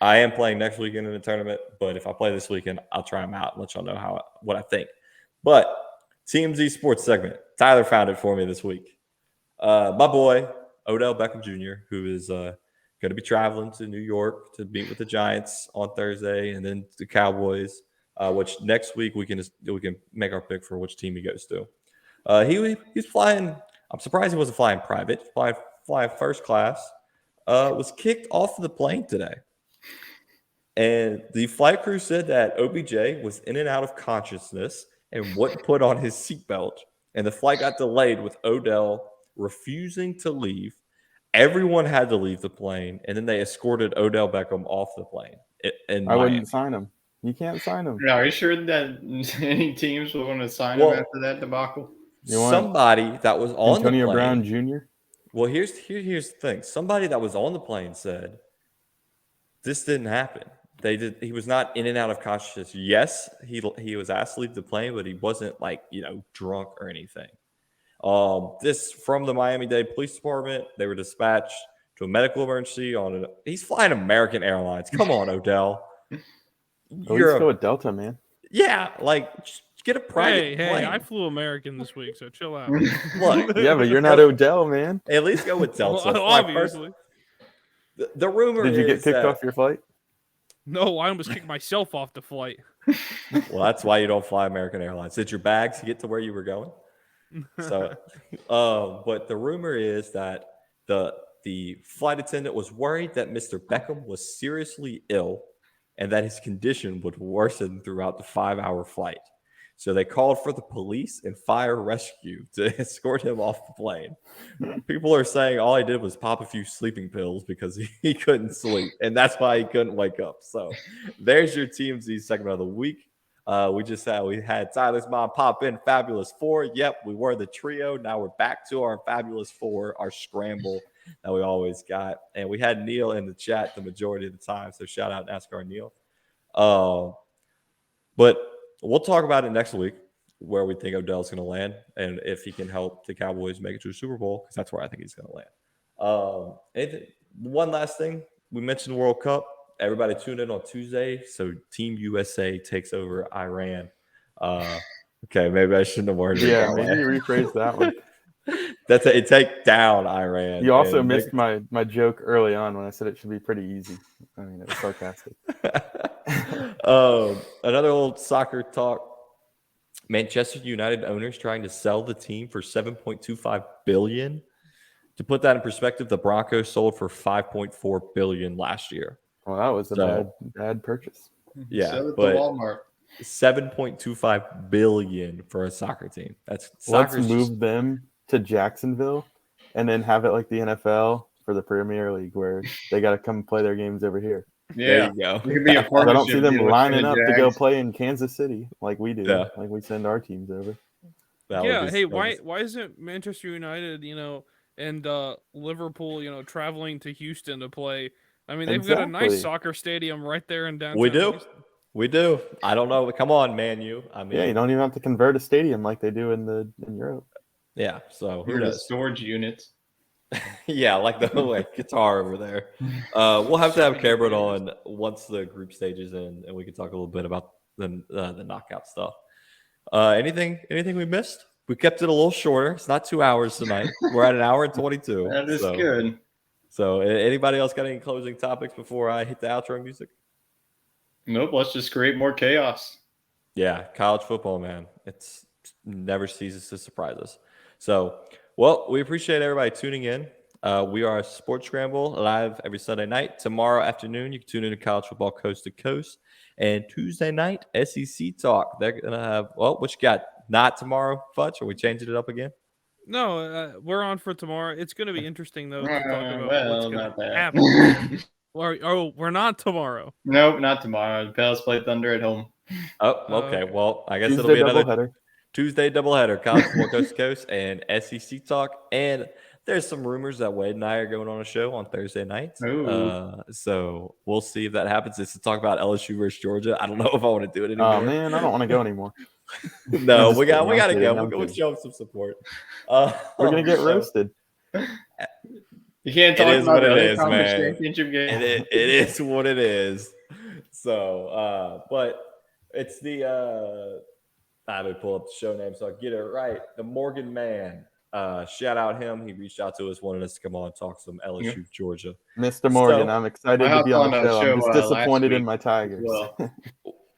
Speaker 3: I am playing next weekend in the tournament, but if I play this weekend, I'll try them out and let y'all know what I think. But TMZ Sports segment. Tyler found it for me this week. My boy, Odell Beckham Jr., who is going to be traveling to New York to meet with the Giants on Thursday and then the Cowboys, which next week we can make our pick for which team he goes to. He's flying. I'm surprised he wasn't flying private. Flying first class. Was kicked off of the plane today. And the flight crew said that OBJ was in and out of consciousness and wouldn't put on his seatbelt. And the flight got delayed with Odell refusing to leave. Everyone had to leave the plane, and then they escorted Odell Beckham off the plane.
Speaker 5: I wouldn't sign him. You can't sign him.
Speaker 4: Are you sure that any teams will want to sign him after that debacle?
Speaker 3: Somebody that was on
Speaker 5: Antonio
Speaker 3: the plane,
Speaker 5: Brown Jr.?
Speaker 3: Well, here's the thing. Somebody that was on the plane said this didn't happen. He was not in and out of consciousness. Yes, he was asked to leave the plane, but he wasn't drunk or anything. This from the Miami-Dade Police Department. They were dispatched to a medical emergency he's flying American Airlines. Come on, Odell.
Speaker 5: Let's go with Delta, man.
Speaker 3: Yeah, just get a private plane.
Speaker 6: Hey, I flew American this week, so chill out.
Speaker 3: Look,
Speaker 5: yeah, but you're not Odell, man.
Speaker 3: At least go with Delta.
Speaker 6: Well, obviously.
Speaker 3: The rumor is
Speaker 5: Did you get kicked off your flight?
Speaker 6: No, I almost kicked myself off the flight.
Speaker 3: Well, that's why you don't fly American Airlines. Did your bags get to where you were going? So, but the rumor is that the flight attendant was worried that Mr. Beckham was seriously ill and that his condition would worsen throughout the 5-hour flight. So they called for the police and fire rescue to escort him off the plane. People are saying all he did was pop a few sleeping pills because he couldn't sleep, and that's why he couldn't wake up. So there's your TMZ segment of the week. We had Tyler's mom pop in Fabulous Four. Yep, we were the trio. Now we're back to our Fabulous Four, our scramble that we always got. And we had Neil in the chat the majority of the time. So shout out NASCAR Neil. But we'll talk about it next week, where we think Odell's going to land and if he can help the Cowboys make it to a Super Bowl, because that's where I think he's going to land. One last thing. We mentioned World Cup. Everybody tuned in on Tuesday. So Team USA takes over Iran. Okay, maybe I shouldn't have worried.
Speaker 5: Yeah, maybe rephrase that one.
Speaker 3: Take down Iran.
Speaker 5: You also missed my joke early on when I said it should be pretty easy. I mean, it was sarcastic.
Speaker 3: Another old soccer talk. Manchester United owners trying to sell the team for $7.25 billion. To put that in perspective, the Broncos sold for $5.4 billion last year.
Speaker 5: Well, that was a bad purchase.
Speaker 3: Yeah,
Speaker 4: sell it
Speaker 3: but
Speaker 4: to Walmart.
Speaker 3: $7.25 billion for a soccer team.
Speaker 5: Let's move them to Jacksonville and then have it like the NFL for the Premier League, where they got to come play their games over here.
Speaker 3: Yeah, there you go.
Speaker 4: It could be a
Speaker 5: I don't see them lining up to go
Speaker 4: Jags.
Speaker 5: play in Kansas City like we do.
Speaker 3: Yeah.
Speaker 5: Like we send our teams over.
Speaker 6: Why isn't Manchester United, and Liverpool, traveling to Houston to play? I mean, they've got a nice soccer stadium right there in downtown.
Speaker 3: We do. I don't know. Come on, Man U. I mean,
Speaker 5: you don't even have to convert a stadium like they do in Europe.
Speaker 3: Yeah. So who
Speaker 4: You're
Speaker 3: knows?
Speaker 4: the storage units.
Speaker 3: Yeah, like the guitar over there. We'll have to have Cameron on once the group stage is in, and we can talk a little bit about the knockout stuff. Anything we missed? We kept it a little shorter. It's not 2 hours tonight. We're at 1 hour and 22.
Speaker 4: That is good.
Speaker 3: So, anybody else got any closing topics before I hit the outro music?
Speaker 4: Nope. Let's just create more chaos.
Speaker 3: Yeah, college football, man. It's never ceases to surprise us. So, well, we appreciate everybody tuning in. We are Sports Scramble live every Sunday night. Tomorrow afternoon, you can tune in to College Football Coast to Coast. And Tuesday night, SEC Talk. They're going to have, what you got? Not tomorrow, Futch? Are we changing it up again?
Speaker 6: No, we're on for tomorroh. It's going to be interesting, though, to talk about what's going to
Speaker 4: happen.
Speaker 6: We're not tomorrow.
Speaker 4: Nope, not tomorrow. The Pels play Thunder at home.
Speaker 3: Oh, okay. Well, I guess
Speaker 5: Tuesday
Speaker 3: it'll be another
Speaker 5: doubleheader.
Speaker 3: Tuesday doubleheader, College Football Coast to Coast and SEC Talk. And there's some rumors that Wade and I are going on a show on Thursday night. So we'll see if that happens. It's to talk about LSU versus Georgia. I don't know if I want to do it anymore.
Speaker 5: Oh, man, I don't want to go anymore.
Speaker 3: No, we got to go. We'll show them some support.
Speaker 5: We're going to get roasted.
Speaker 4: You can't talk about the conference championship game.
Speaker 3: It is what it is. So, but it's the I would pull up the show name so I get it right. The Morgan Man. Shout out him. He reached out to us, wanted us to come on and talk some LSU Georgia.
Speaker 5: Mr. Morgan, I'm excited to be on the show. I'm just disappointed in my Tigers.
Speaker 4: Well.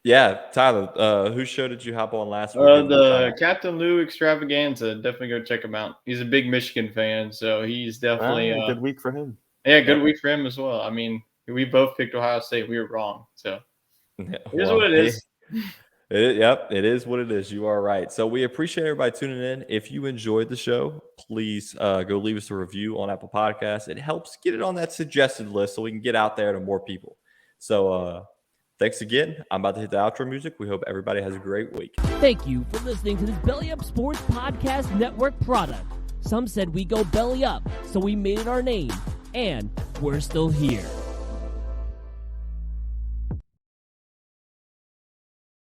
Speaker 3: Yeah, Tyler, whose show did you hop on last week?
Speaker 4: The Captain Lou Extravaganza. Definitely go check him out. He's a big Michigan fan, so he's definitely
Speaker 5: a good week for him.
Speaker 4: Yeah, good week for him as well. I mean, we both picked Ohio State. We were wrong, so here's what it is.
Speaker 3: It is what it is. You are right. So we appreciate everybody tuning in. If you enjoyed the show, please go leave us a review on Apple Podcasts. It helps get it on that suggested list so we can get out there to more people. So thanks again. I'm about to hit the outro music. We hope everybody has a great week.
Speaker 2: Thank you for listening to this Belly Up Sports Podcast Network product. Some said we go belly up, so we made it our name, and we're still here.